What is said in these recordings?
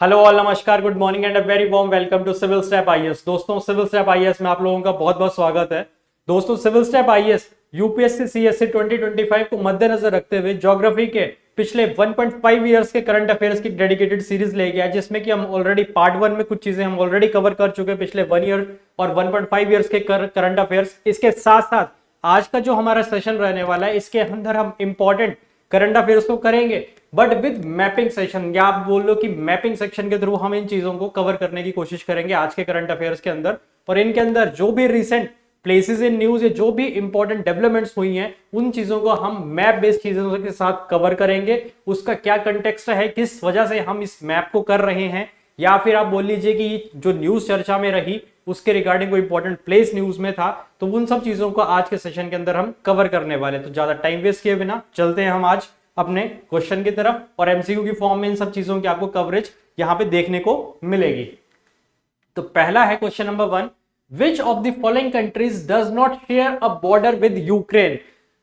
Hello all, नमस्कार, good morning and a very warm welcome to Civil Step IAS. दोस्तों, Civil Step IAS में आप लोगों का बहुत बहुत स्वागत है। दोस्तों, Civil Step IAS UPSC CSC 2025 को मद्देनजर रखते हुए ज्योग्राफी के पिछले 1.5 इयर्स के करंट अफेयर्स की डेडिकेटेड सीरीज ले गया, जिसमें कि हम ऑलरेडी पार्ट 1 में कुछ चीजें हम ऑलरेडी कवर कर चुके हैं पिछले 1 ईयर और 1.5 इयर्स के करंट अफेयर्स। इसके साथ साथ आज का जो हमारा सेशन रहने वाला है, इसके अंदर हम इंपॉर्टेंट करंट अफेयर्स तो करेंगे, बट विद मैपिंग सेक्शन, या आप बोल लो कि मैपिंग सेक्शन के थ्रू हम इन चीजों को कवर करने की कोशिश करेंगे आज के करंट अफेयर्स के अंदर। और इनके अंदर जो भी रिसेंट प्लेसेस इन न्यूज या जो भी इंपॉर्टेंट डेवलपमेंट्स हुई हैं, उन चीजों को हम मैप बेस्ड चीजों के साथ कवर करेंगे। उसका क्या कंटेक्स्ट है, किस वजह से हम इस मैप को कर रहे हैं, या फिर आप बोल लीजिए कि जो न्यूज चर्चा में रही उसके रिगार्डिंग कोई इंपॉर्टेंट प्लेस न्यूज में था, तो उन सब चीजों को आज के सेशन के अंदर हम कवर करने वाले हैं। तो ज्यादा टाइम वेस्ट किए बिना चलते हैं हम आज अपने क्वेश्चन की तरफ, और एमसीक्यू की फॉर्म में इन सब चीजों की आपको कवरेज यहां पे देखने को मिलेगी। तो पहला है question number 1, which of the following countries does not share a border with Ukraine.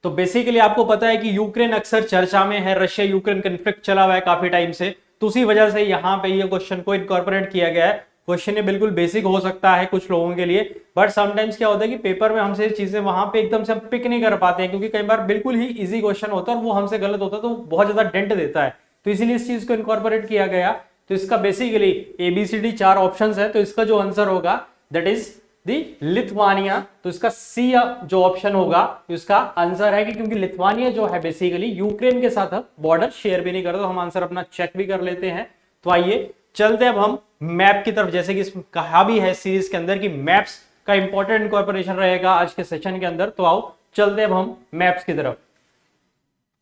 तो बेसिकली आपको पता है कि यूक्रेन अक्सर चर्चा में है, रशिया यूक्रेन कॉन्फ्लिक्ट चला हुआ है काफी टाइम से, तो उसी वजह से यहां पे ये क्वेश्चन को इनकॉर्पोरेट किया गया है। क्वेश्चन ये बिल्कुल बेसिक हो सकता है कुछ लोगों के लिए, बट समटाइम्स क्या होता है कि पेपर में हमसे चीजें वहां पे एकदम से हम पिक नहीं कर पाते हैं, क्योंकि कई बार बिल्कुल ही इजी क्वेश्चन होता है और वो हमसे गलत होता है, तो बहुत ज्यादा डेंट देता है। तो इसीलिए इस चीज को इनकॉर्पोरेट किया गया। तो इसका बेसिकली एबीसीडी 4 ऑप्शंस है, तो इसका जो आंसर होगा दैट इज दी लिथुआनिया। तो इसका सी जो ऑप्शन होगा तो इसका आंसर है कि क्योंकि लिथुआनिया जो है बेसिकली यूक्रेन के साथ बॉर्डर शेयर भी नहीं करता। तो हम आंसर अपना चेक भी कर लेते हैं। तो आइए चलते हैं अब हम मैप की तरफ। जैसे कि कहा भी है सीरीज के अंदर कि मैप्स का इंपॉर्टेंट इनकॉर्पोरेशन रहेगा आज के सेशन के अंदर, तो आओ चलते हैं अब हम मैप्स की तरफ।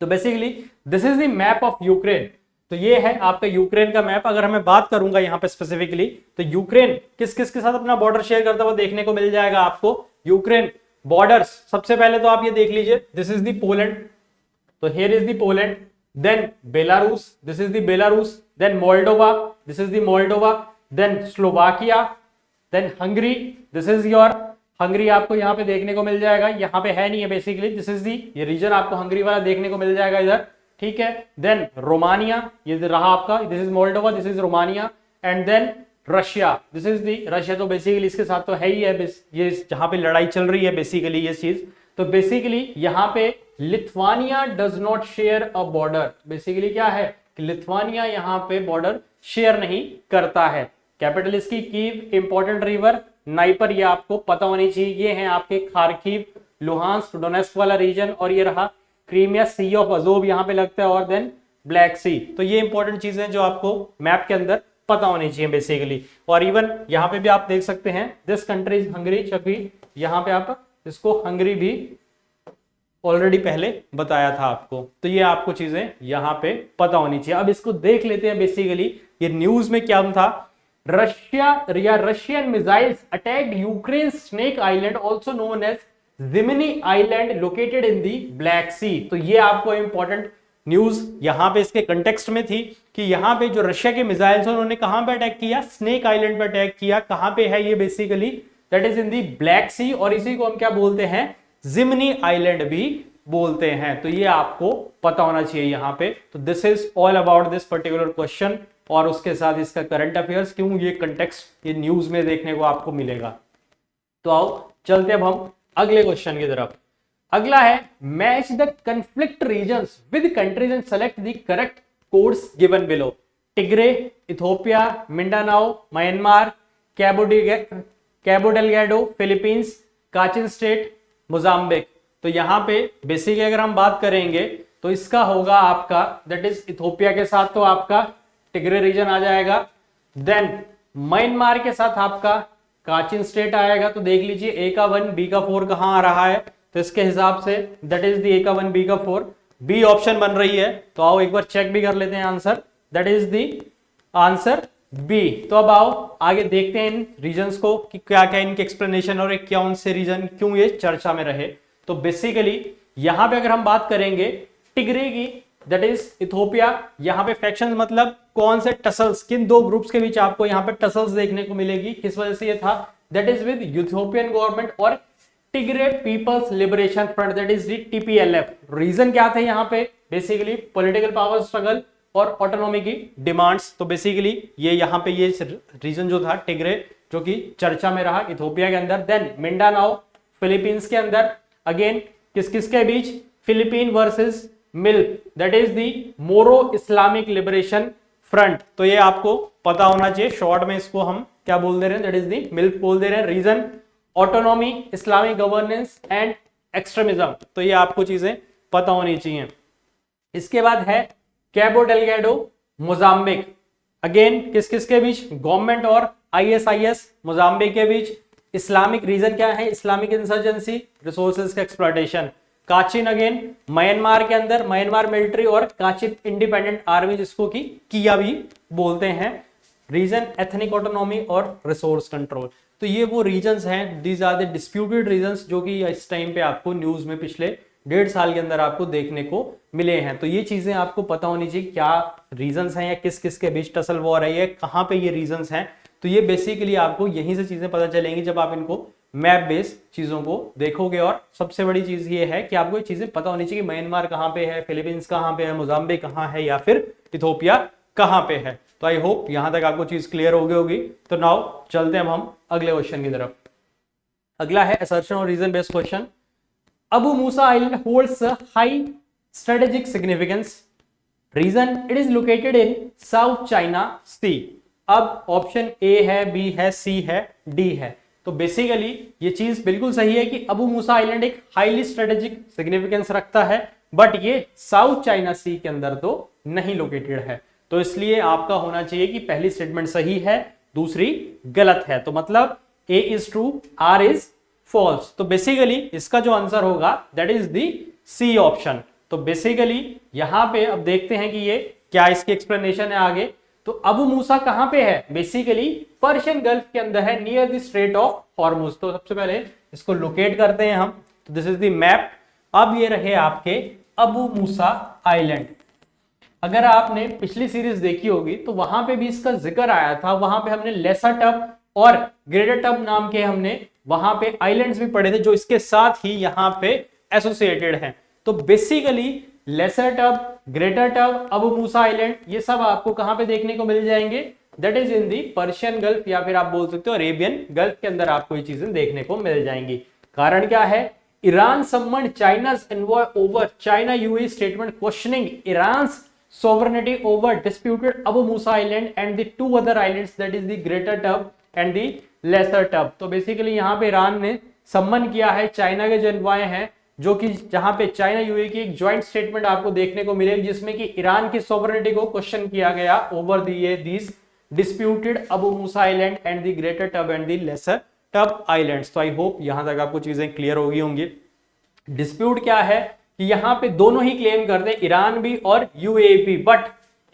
तो basically this is the map of Ukraine. तो ये है आपका यूक्रेन का मैप। अगर मैं बात करूंगा यहाँ पे स्पेसिफिकली, तो यूक्रेन किस किस के साथ अपना बॉर्डर शेयर करता हुआ देखने को मिल जाएगा आपको। यूक्रेन बॉर्डर्स सबसे पहले तो आप ये देख लीजिए, दिस इज द पोलैंड, तो here is the Poland, then Belarus, this is the Belarus, then Moldova, this is the Moldova, then Slovakia, then Hungary, this is your Hungary आपको यहाँ पे देखने को मिल जाएगा। यहाँ पे है नहीं है बेसिकली, दिस इज दी ये रीजन आपको हंगरी वाला देखने को मिल जाएगा इधर, ठीक है। देन रोमानिया, ये रहा आपका, this is Moldova, this is Romania, and then Russia, this is the Russia. तो बेसिकली इसके साथ तो है ही है ये जहां पे लड़ाई चल रही है बेसिकली ये चीज। तो बेसिकली यहाँ पे Lithuania does not share a border. Basically क्या है कि लिथुआनिया यहाँ पे बॉर्डर शेयर नहीं करता है। कैपिटल इसकी कीव, इंपॉर्टेंट रिवर नाइपर, ये आपको पता होनी चाहिए। ये है आपके खार्किव, लुहांस्क, डोनेस्क वाला रीजन, और ये रहा क्रीमिया, सी ऑफ अजोब यहाँ पे लगता है, और देन ब्लैक सी। तो ये इंपॉर्टेंट चीजें जो आपको मैप के अंदर पता होनी चाहिए बेसिकली। और इवन यहाँ पे भी आप देख सकते हैं दिस कंट्री इज हंगरी, क्योंकि यहाँ पे आप इसको हंगरी भी ऑलरेडी पहले बताया था आपको। तो ये आपको चीजें यहाँ पे पता होनी चाहिए। अब इसको देख लेते हैं बेसिकली ये न्यूज में क्या था। Russian missiles attacked Ukraine Snake Island also known as Zmiinyi Island located in the Black Sea. तो ये आपको इंपॉर्टेंट न्यूज यहाँ पे इसके कंटेक्स्ट में थी कि यहाँ पे जो रशिया के मिसाइल्स उन्होंने कहां पे अटैक किया, स्नेक आइलैंड पे अटैक किया। कहां पे है ये basically, that is in the Black Sea, और इसी को हम क्या बोलते हैं, जिमनी आइलैंड भी बोलते हैं। तो ये आपको पता होना चाहिए यहाँ पे। तो this is all about this particular question, और उसके साथ इसका करंट अफेयर्स, क्यों ये कंटेक्स्ट ये न्यूज में देखने को आपको मिलेगा। तो आओ चलते अब हम अगले क्वेश्चन की तरफ। अगला है match the conflict regions with countries and select the correct codes given below. Tigray, Ethiopia, Mindanao, Myanmar, Cabo Delgado, Philippines, Kachin State, Mozambique. तो यहां पे बेसिकली अगर हम बात करेंगे तो इसका होगा आपका दैट इज इथोपिया के साथ तो आपका टिग्रे रीजन आ जाएगा। देन म्यांमार के साथ आपका काचिन स्टेट आएगा। तो देख लीजिए ए का 1 बी का 4 कहां आ रहा है, तो इसके हिसाब से दैट इज दी ए का 1 बी का 4 बी ऑप्शन बन रही है। तो आओ एक बार चेक भी कर लेते हैं answer, that is the answer B. तो अब आओ आगे देखते हैं इन रीजन्स को कि क्या क्या इनके एक्सप्लेनेशन और क्या उनसे रीजन क्यों ये चर्चा में रहे। तो बेसिकली यहां पे अगर हम बात करेंगे टिग्रे की, दैट इज इथोपिया, यहां पे फैक्शंस मतलब कौन से टसल्स, किन दो ग्रुप्स के बीच आपको यहां पे टसल्स देखने को मिलेगी, किस वजह से ये था, that is with Ethiopian government और Tigray People's Liberation Front, that is TPLF. Reason क्या थे यहाँ पे, बेसिकली पॉलिटिकल पावर स्ट्रगल, और ऑटोनॉमी की डिमांड्स। तो बेसिकली ये यहाँ पे ये रीजन जो था टिग्रे जो कि चर्चा में रहा इथोपिया के अंदर। देन मिंडानाओ फिलीपींस के अंदर, अगेन किस किस के बीच, Philippine versus MILF, that is the Moro Islamic liberation front. तो ये आपको पता होना चाहिए, शॉर्ट में इसको हम क्या बोल दे रहे हैं, दैट इज दी मिल्क बोल दे रहे हैं। Region autonomy, Islamic governance and extremism. तो ये आपको चीजें पता होनी चाहिए। इसके बाद है कैबो डेलगेडो मोजाम्बिक, अगेन किस किस के बीच, गवर्नमेंट और आईएसआईएस मोजाम्बिक के बीच। इस्लामिक रीजन क्या है, इस्लामिक इंसर्जेंसी, रिसोर्सेज का एक्सप्लॉयटेशन। काचिन अगेन म्यांमार के अंदर, म्यांमार मिलिट्री और काचिन इंडिपेंडेंट आर्मी जिसको कि किया भी बोलते हैं। रीजन एथनिक ऑटोनॉमी और रिसोर्स कंट्रोल। तो ये वो रीजन्स हैं, these are the disputed regions जो कि इस टाइम पे आपको न्यूज में पिछले 1.5 साल के अंदर आपको देखने को मिले हैं। तो ये चीजें आपको पता होनी चाहिए, क्या रीजन्स हैं या किस किस के बीच टसल वॉर है, कहां पे ये रीजन्स हैं। तो ये बेसिकली आपको यहीं से चीजें पता चलेंगी जब आप इनको मैप बेस्ड चीजों को देखोगे। और सबसे बड़ी चीज ये है कि आपको ये चीजें पता होनी चाहिए कि म्यांमार कहां पे है, फिलीपींस कहां पे है, मोजाम्बिक कहां है या फिर इथोपिया कहां पे है। तो आई होप यहां तक आपको चीज क्लियर हो गई होगी। तो नाउ चलते हैं हम अगले क्वेश्चन की तरफ। अगला है असर्शन और reason based question. Abu Musa island holds high strategic significance, reason it is located in South China Sea. अब ऑप्शन ए है, बी है, सी है, डी है। तो बेसिकली ये चीज बिल्कुल सही है कि अबू मूसा आइलैंड एक हाईली स्ट्रेटेजिक सिग्निफिकेंस रखता है, बट ये साउथ चाइना सी के अंदर तो नहीं लोकेटेड है। तो इसलिए आपका होना चाहिए कि पहली स्टेटमेंट सही है, दूसरी गलत है। तो मतलब A is true, R is false. तो बेसिकली इसका जो आंसर होगा that is the C option. तो बेसिकली यहां पे अब देखते हैं कि ये क्या इसकी एक्सप्लेनेशन है आगे। तो अबू मूसा कहां पे है, बेसिकली पर्शियन गल्फ के अंदर है, near the straight of Hormuz. तो सबसे पहले इसको लोकेट करते हैं हम। तो दिस इज द मैप। अब ये रहे आपके अबू मूसा आइलैंड। अगर आपने पिछली सीरीज देखी होगी तो वहां पे भी इसका जिक्र आया था। वहां पे हमने लेसर टब और ग्रेटर टब नाम के हमने वहां पे आइलैंड्स भी पढ़े थे जो इसके साथ ही यहाँ पे एसोसिएटेड हैं। तो basically Lesser Tunb, Greater Tunb, Abu Musa island, ये सब आपको कहां पे देखने को मिल जाएंगे, that is in the Persian Gulf या फिर आप बोल सकते हो अरेबियन गल्फ के अंदर आपको ये चीजें देखने को मिल जाएंगी। कारण क्या है, Iran summoned China's envoy over China UAE statement questioning Iran's sovereignty over disputed Abu Musa Island and the two other islands that is the Greater Tub and the Lesser Tub। तो बेसिकली यहाँ पे Iran ने सम्मन किया है China के जो envoy हैं, जो कि जहां पे चाइना यूएई की एक ज्वाइंट स्टेटमेंट आपको देखने को मिलेगी जिसमें कि ईरान की सॉवरेनिटी को क्वेश्चन किया गया over these disputed Abu Musa island and the Greater Tunb and the Lesser Tunb islands. तो आई होप यहां तक आपको चीजें क्लियर हो गई होंगी। डिस्प्यूट क्या है कि यहां पे दोनों ही क्लेम करते हैं, ईरान भी और यूएई भी, but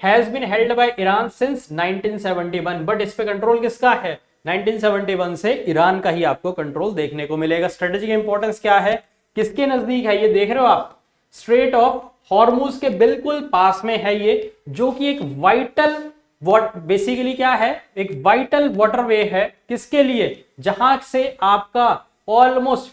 has been held by Iran since 1971। But इस पे कंट्रोल किसका है, 1971 से ईरान का ही आपको कंट्रोल देखने को मिलेगा। स्ट्रेटेजिक इंपॉर्टेंस क्या है, किसके नजदीक है, ये देख रहे हो आप, स्ट्रेट ऑफ हॉर्मुज के बिल्कुल पास में है ये, जो कि एक वाइटल बेसिकली क्या है, एक वाइटल वाटरवे है किसके लिए, जहां से आपका almost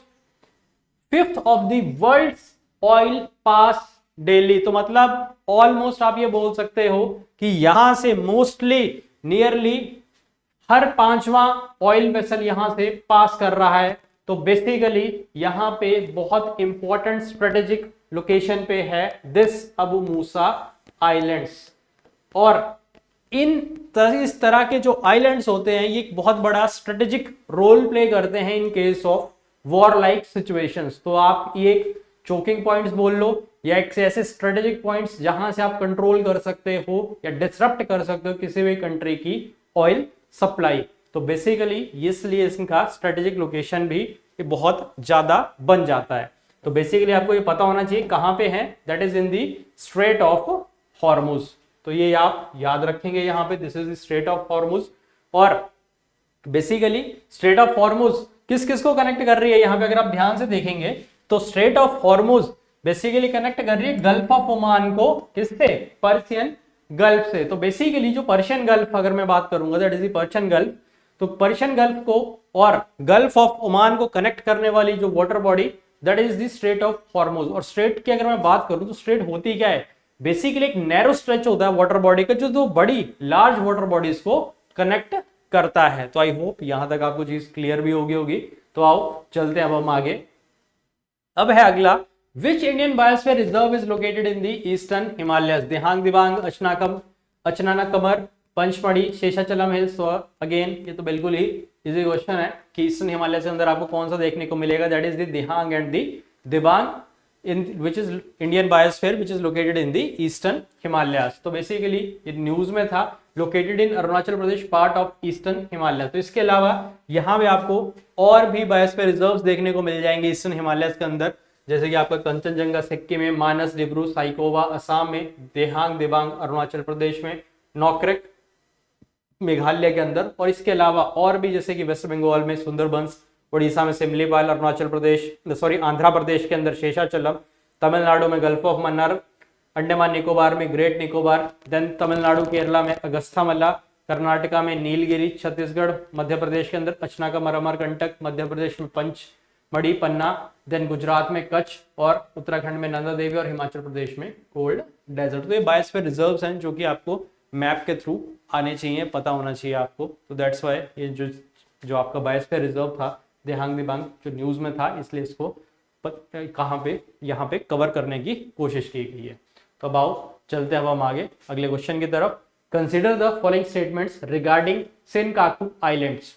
5th of the world's oil pass daily. तो मतलब ऑलमोस्ट आप ये बोल सकते हो कि यहां से मोस्टली नियरली हर 5वां ऑयल वेसल यहां से पास कर रहा है। तो बेसिकली यहां पे बहुत इंपॉर्टेंट स्ट्रेटेजिक लोकेशन पे है दिस अबू मूसा आइलैंड्स। और इस तरह के जो आइलैंड्स होते हैं ये एक बहुत बड़ा स्ट्रेटेजिक रोल प्ले करते हैं in case of war like situations. तो आप ये चोकिंग पॉइंट्स बोल लो या एक से ऐसे स्ट्रेटेजिक पॉइंट्स जहां से आप कंट्रोल कर सकते हो या डिसरप्ट कर सकते हो किसी भी कंट्री की ऑयल सप्लाई। तो बेसिकली इसलिए इसका स्ट्रेटेजिक लोकेशन भी बहुत ज्यादा बन जाता है। तो बेसिकली आपको ये पता होना चाहिए कहां पे है, that is in the straight of Hormuz. तो ये आप याद रखेंगे यहां पे, this is the straight of Hormuz. और बेसिकली स्ट्रेट ऑफ हॉर्मुज किस किस को कनेक्ट कर रही है, यहां पे अगर आप ध्यान से देखेंगे तो straight of Hormuz basically connect कर रही है गल्फ ऑफ ओमान को, किससे, पर्शियन गल्फ से। तो बेसिकली जो पर्शियन गल्फ अगर मैं बात करूंगा that is the Persian gulf, तो पर्शियन गल्फ को और गल्फ ऑफ ओमान को कनेक्ट करने वाली जो water body that is the straight of Hormuz. और स्ट्रेट की अगर मैं बात करूं तो स्ट्रेट होती क्या है, बेसिकली एक नैरो स्ट्रेच होता है वाटर बॉडी का, जो दो बड़ी लार्ज वाटर बॉडीज को कनेक्ट करता है। तो आई होप यहां तक आपको चीज क्लियर भी होगी। तो आओ चलते हैं अब हम आगे। अब है अगला, which Indian biosphere reserve is located in the Eastern Himalayas? Dihang Dibang, Achanakmar, Pachmarhi, Seshachalam hills. तो अगेन ये तो बिल्कुल ही इजी क्वेश्चन है कि ईस्टर्न हिमालय से अंदर आपको कौन सा देखने को मिलेगा? That is the Dihang and the Dibang in which is Indian biosphere which is located in the Eastern Himalayas. तो बेसिकली ये न्यूज में था, located in Arunachal Pradesh part of eastern Himalaya. तो इसके अलावा यहाँ पे आपको और भी बायोस्फीयर रिजर्व्स देखने को मिल जाएंगे ईस्टर्न हिमालयस के अंदर, जैसे कि आपका कंचनजंगा सिक्किम में, मानस डिब्रू साइकोवा असम में, देहांग दिबांग अरुणाचल प्रदेश में, नौकरेक मेघालय के अंदर, और इसके अलावा और भी जैसे कि वेस्ट बंगाल में सुंदरबंस, उड़ीसा में सिमलीपाल, अरुणाचल प्रदेश आंध्र प्रदेश के अंदर शेषाचलम, तमिलनाडु में गल्फ ऑफ मन्नार, अंडमान निकोबार में ग्रेट निकोबार, देन तमिलनाडु केरला में अगस्थामला, कर्नाटका में नीलगिरी, छत्तीसगढ़ मध्य प्रदेश के अंदर अचनाकमर अमरकंटक, मध्य प्रदेश में पंचमढ़ी पन्ना, देन गुजरात में कच्छ, और उत्तराखंड में नंदा देवी, और हिमाचल प्रदेश में कोल्ड डेजर्ट। तो ये बायोस्फीयर रिजर्व्स हैं जो कि आपको मैप के थ्रू आने चाहिए, पता होना चाहिए आपको। तो दैट्स वाई ये जो आपका बायोस्फीयर रिजर्व था दिहांग दिबांग जो न्यूज में था, इसलिए इसको कहाँ पे यहाँ पे कवर करने की कोशिश की गई है। तो अब आओ चलते हैं अब हम आगे अगले क्वेश्चन की तरफ। Consider the following statements regarding Senkaku islands.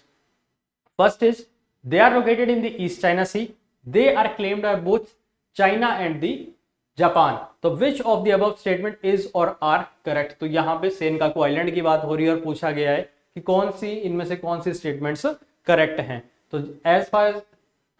First is they are located in the East China Sea, they are claimed by both China and the Japan. तो which of the above statement is और are correct? तो यहाँ पे Senkaku island की बात हो रही है और पूछा गया है कि कौन सी इनमें से कौन सी स्टेटमेंट्स करेक्ट हैं। तो as far as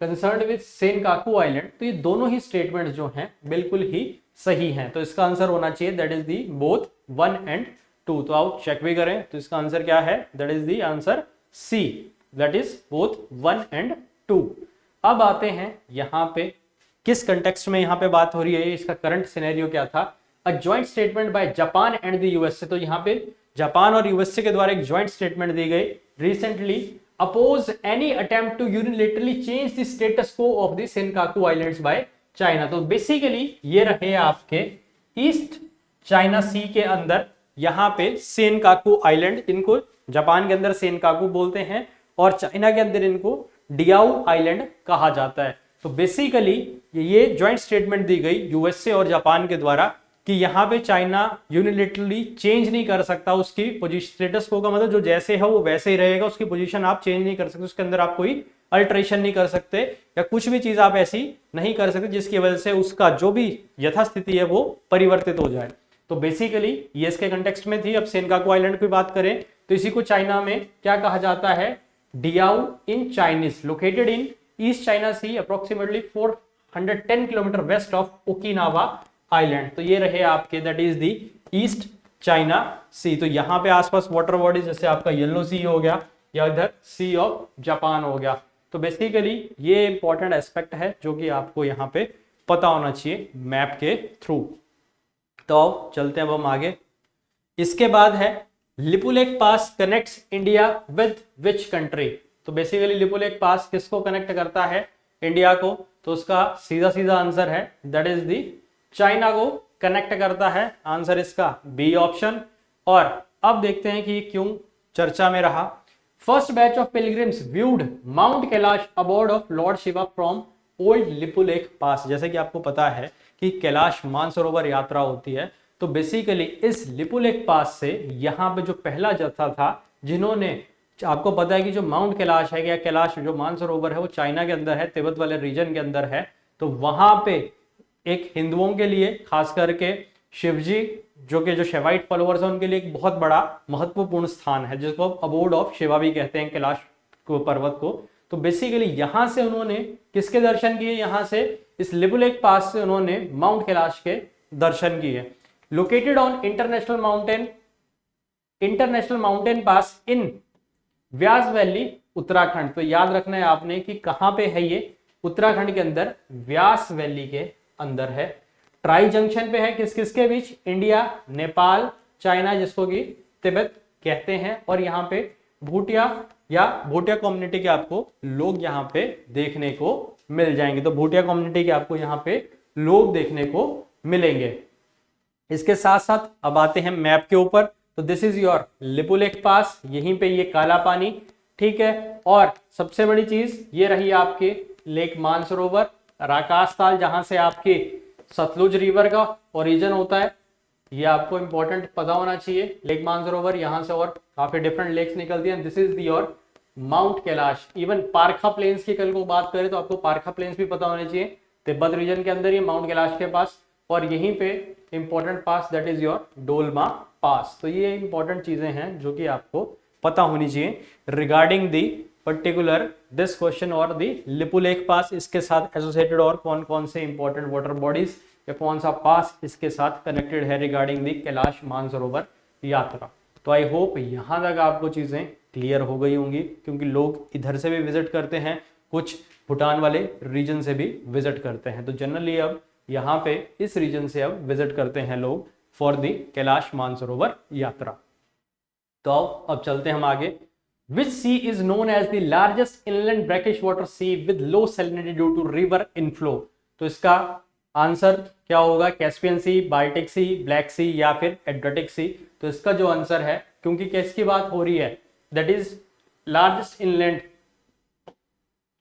concern with Senkaku island, तो ये दोनों ही स्टेटमेंट जो हैं बिल्कुल ही सही हैं। तो इसका आंसर होना चाहिए that is the both 1 and 2। तो आओ चेक भी करें। तो इसका आंसर क्या है? That is the answer C, that is both 1 and 2। अब आते हैं यहाँ पे किस कंटेक्स्ट में यहाँ पे बात हो रही है, इसका करंट सिनेरियो क्या था? A joint statement by Japan and the USA. तो यहाँ पे जापान और यूएसए के द्वारा एक ज्वाइंट स्टेटमेंट दी गई recently, oppose any attempt to unilaterally change the status quo of the Senkaku islands by China. तो बेसिकली ये रहे आपके ईस्ट चाइना सी के अंदर यहाँ पे सेनकाकू आइलैंड, इनको जापान के अंदर सेनकाकू बोलते हैं और चाइना के अंदर इनको डियाओ आइलैंड कहा जाता है। तो बेसिकली ये ज्वाइंट स्टेटमेंट दी गई यूएसए और जापान के द्वारा कि यहाँ पे चाइना यूनिलेटरली चेंज नहीं कर सकता उसकी पोजीशन, स्टेटस को का मतलब जो जैसे है वो वैसे ही रहेगा, उसकी पोजीशन आप चेंज नहीं कर सकते, उसके अंदर आप कोई अल्टरेशन नहीं कर सकते या कुछ भी चीज आप ऐसी नहीं कर सकते जिसकी वजह से उसका जो भी यथास्थिति है वो परिवर्तित हो जाए। तो बेसिकली ये इसके कंटेक्स्ट में थी। अब सेनकाकू आइलैंड की बात करें तो इसी को चाइना में क्या कहा जाता है? Diaoyu in Chinese, located in East China Sea approximately 410 kilometre west of Okinawa island. तो ये रहे आपके that is the East China Sea. तो यहाँ पे आसपास वाटर बॉडीज जैसे आपका येलो सी हो गया या इधर सी ऑफ जापान हो गया। तो बेसिकली ये इंपॉर्टेंट एस्पेक्ट है जो कि आपको यहाँ पे पता होना चाहिए मैप के थ्रू। तो आओ चलते हैं अब हम आगे। इसके बाद है Lipulekh pass connects India with which country. तो बेसिकली लिपुलेक पास किसको कनेक्ट करता है? इंडिया को। तो उसका सीधा सीधा आंसर है दैट इज दी चाइना को कनेक्ट करता है। आंसर इसका बी ऑप्शन। और अब देखते हैं कि क्यों चर्चा में रहा। First batch of pilgrims viewed Mount Kailash abode of Lord Shiva from old Lipulekh pass. जैसे कि आपको पता है कि कैलाश मानसरोवर यात्रा होती है, तो बेसिकली इस लिपुलेक पास से यहाँ पे जो पहला जत्था था, जिन्होंने, आपको पता है कि जो माउंट कैलाश है या कैलाश जो मानसरोवर है वो चाइना के अंदर है, तिब्बत वाले रीजन के अंदर है। तो वहां पे एक हिंदुओं के लिए खास करके शिवजी जो शिवाइट फॉलोअर्स हैं उनके लिए एक बहुत बड़ा महत्वपूर्ण स्थान है, जिसको अबोर्ड ऑफ शिवा भी कहते हैं, कैलाश को, पर्वत को। तो बेसिकली यहां से उन्होंने किसके दर्शन किए? यहां से इस लिपुलेक पास से उन्होंने माउंट कैलाश के दर्शन किए। Located on international mountain pass in Vyas valley Uttarakhand. तो याद रखना है आपने कि कहां पे है ये? उत्तराखंड के अंदर व्यास वैली के अंदर है। ट्राई जंक्शन पे है किस किसके बीच? इंडिया, नेपाल, चाइना, जिसको कि तिब्बत कहते हैं। और यहाँ पे भूटिया या भूटिया कम्युनिटी के आपको लोग यहाँ पे देखने को मिल जाएंगे। तो भूटिया कम्युनिटी के आपको यहाँ पे लोग देखने को मिलेंगे। इसके साथ साथ अब आते हैं मैप के ऊपर। तो दिस इज योर लिपुलेख पास, यहीं पे ये काला पानी, ठीक है। और सबसे बड़ी चीज ये रही आपके लेक मानसरोवर, राकाश ताल, जहां से आपके सतलुज रिवर का ओरिजिन होता है। ये आपको इंपॉर्टेंट पता होना चाहिए। लेक मानसरोवर यहाँ से और काफी डिफरेंट लेक्स निकलती हैं। This is your Mount Kailash. Even Barkha plains की कल को बात करें तो आपको पारखा प्लेन्स भी पता होने चाहिए, तिब्बत रीजन के अंदर ये माउंट कैलाश के पास। और यहीं पे important pass that is your Dolma pass. तो ये इंपॉर्टेंट चीजें हैं जो कि आपको पता होनी चाहिए regarding the particular this question और दी लिपुलेख पास, इसके साथ एसोसिएटेड और कौन कौन से इंपॉर्टेंट वाटर बॉडीज या कौन सा पास इसके साथ कनेक्टेड है रिगार्डिंग दी कैलाश मानसरोवर यात्रा। तो आई होप यहां तक आपको चीजें क्लियर हो गई होंगी, क्योंकि लोग इधर से भी विजिट करते हैं, कुछ भूटान वाले रीजन से भी विजिट करते हैं। तो जनरली अब यहाँ पे इस रीजन से अब विजिट करते हैं लोग फॉर दी कैलाश मानसरोवर यात्रा। तो अब चलते हैं हम आगे। Which sea is known as the largest inland brackish water sea with low salinity due to river inflow? तो इसका आंसर क्या होगा? कैस्पियन सी, बाल्टिक सी, ब्लैक सी या फिर एड्रियाटिक सी। तो इसका जो आंसर है, क्योंकि किसकी बात हो रही है, that is largest inland,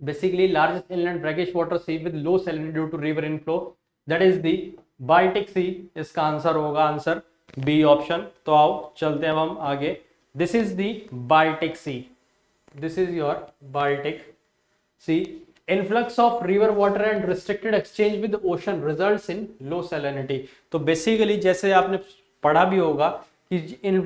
basically largest inland brackish water sea with low salinity due to river inflow, that is the Baltic Sea. इसका आंसर होगा आंसर बी ऑप्शन। तो आओ चलते हैं हम आगे। This is the Baltic Sea, this is your Baltic Sea. Influx of river water and restricted exchange with ocean results in low salinity. तो basically जैसे आपने पढ़ा भी होगा कि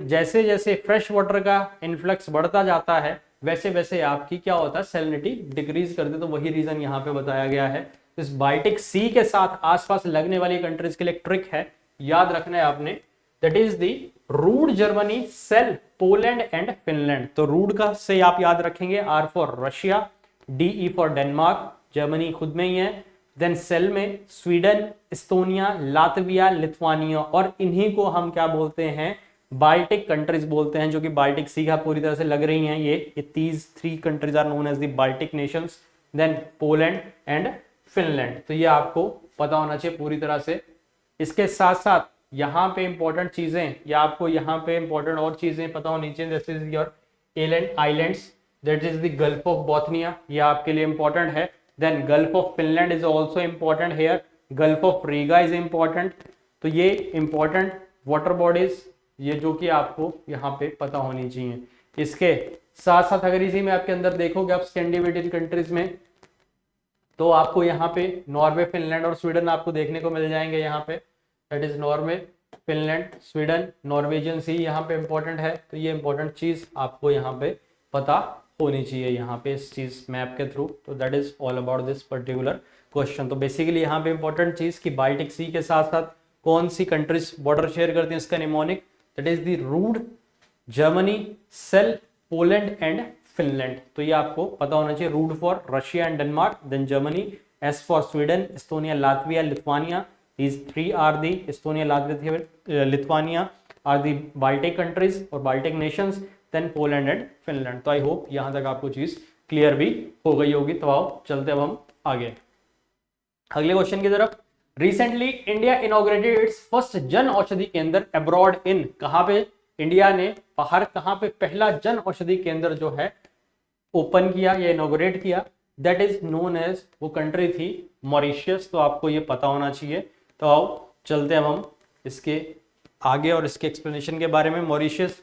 जैसे जैसे फ्रेश वाटर का इनफ्लक्स बढ़ता जाता है वैसे वैसे आपकी क्या होता है, सैलिनिटी डिक्रीज कर दे। तो वही रीजन यहाँ पे बताया गया है। इस बाल्टिक सी के साथ आसपास लगने वाली कंट्रीज के लिए एक ट्रिक है, याद रखना है आपने, that is the rude Germany, sell Poland and Finland. तो रूड का से आप याद रखेंगे R for Russia, DE for Denmark, Germany खुद में ही है। देन सेल में स्वीडन, इस्तोनिया, लातविया, लिथुआनिया, और इन्हीं को हम क्या बोलते हैं, बाल्टिक कंट्रीज बोलते हैं, जो कि बाल्टिक सी का पूरी तरह से लग रही हैं। ये these 3 countries are known as the Baltic nations. Then Poland and Finland. तो ये आपको पता होना चाहिए पूरी तरह से। इसके साथ साथ यहाँ पे इंपॉर्टेंट चीजें या आपको यहाँ पे इंपॉर्टेंट और चीजें पता होनी चाहिए। This is your Aland islands, that is the Gulf of Bothnia, ये आपके लिए इंपॉर्टेंट है। Then Gulf of Finland is also important here, Gulf of Riga is important. तो ये इंपॉर्टेंट वाटर बॉडीज ये जो कि आपको यहाँ पे पता होनी चाहिए। इसके साथ साथ अगर इसी में आपके अंदर देखोगे आप स्कैंडिनेवियन कंट्रीज में, तो आपको यहाँ पे नॉर्वे, फिनलैंड और स्वीडन आपको देखने को मिल जाएंगे। यहाँ पे that is Norway, Finland, Sweden, Norwegian Sea यहाँ पे इंपॉर्टेंट है। तो ये इंपॉर्टेंट चीज आपको यहाँ पे पता होनी चाहिए यहाँ पे इस चीज मैप के थ्रू। तो that is all about this particular question. तो बेसिकली यहाँ पे इंपॉर्टेंट चीज कि बाल्टिक सी के साथ साथ कौन सी कंट्रीज बॉर्डर शेयर करती हैं, इसका mnemonic that is the rude, Germany, sell, Poland and Finland. तो ये आपको पता होना चाहिए। Rude for Russia and Denmark, then Germany, S for Sweden, Estonia, Latvia, Lithuania. These 3 are the Estonia, Latvia, Lithuania are the Baltic countries or Baltic nations, then Poland and Finland। तो I hope यहाँ तक आपको चीज clear भी हो गई होगी। तो आओ चलते अब हम आगे अगले क्वेश्चन की तरफ। Recently India inaugurated it's first जन औषधि केंद्र अब्रॉड इन। कहाँ पे इंडिया ने बाहर कहाँ पे पहला जन औषधि केंद्र जो है ओपन किया या इनॉग्रेट किया, दैट इज नोन एज, वो कंट्री थी मॉरिशियस। तो आपको ये पता होना चाहिए। तो आओ चलते हैं हम इसके आगे और इसके एक्सप्लेनेशन के बारे में। मॉरिशियस,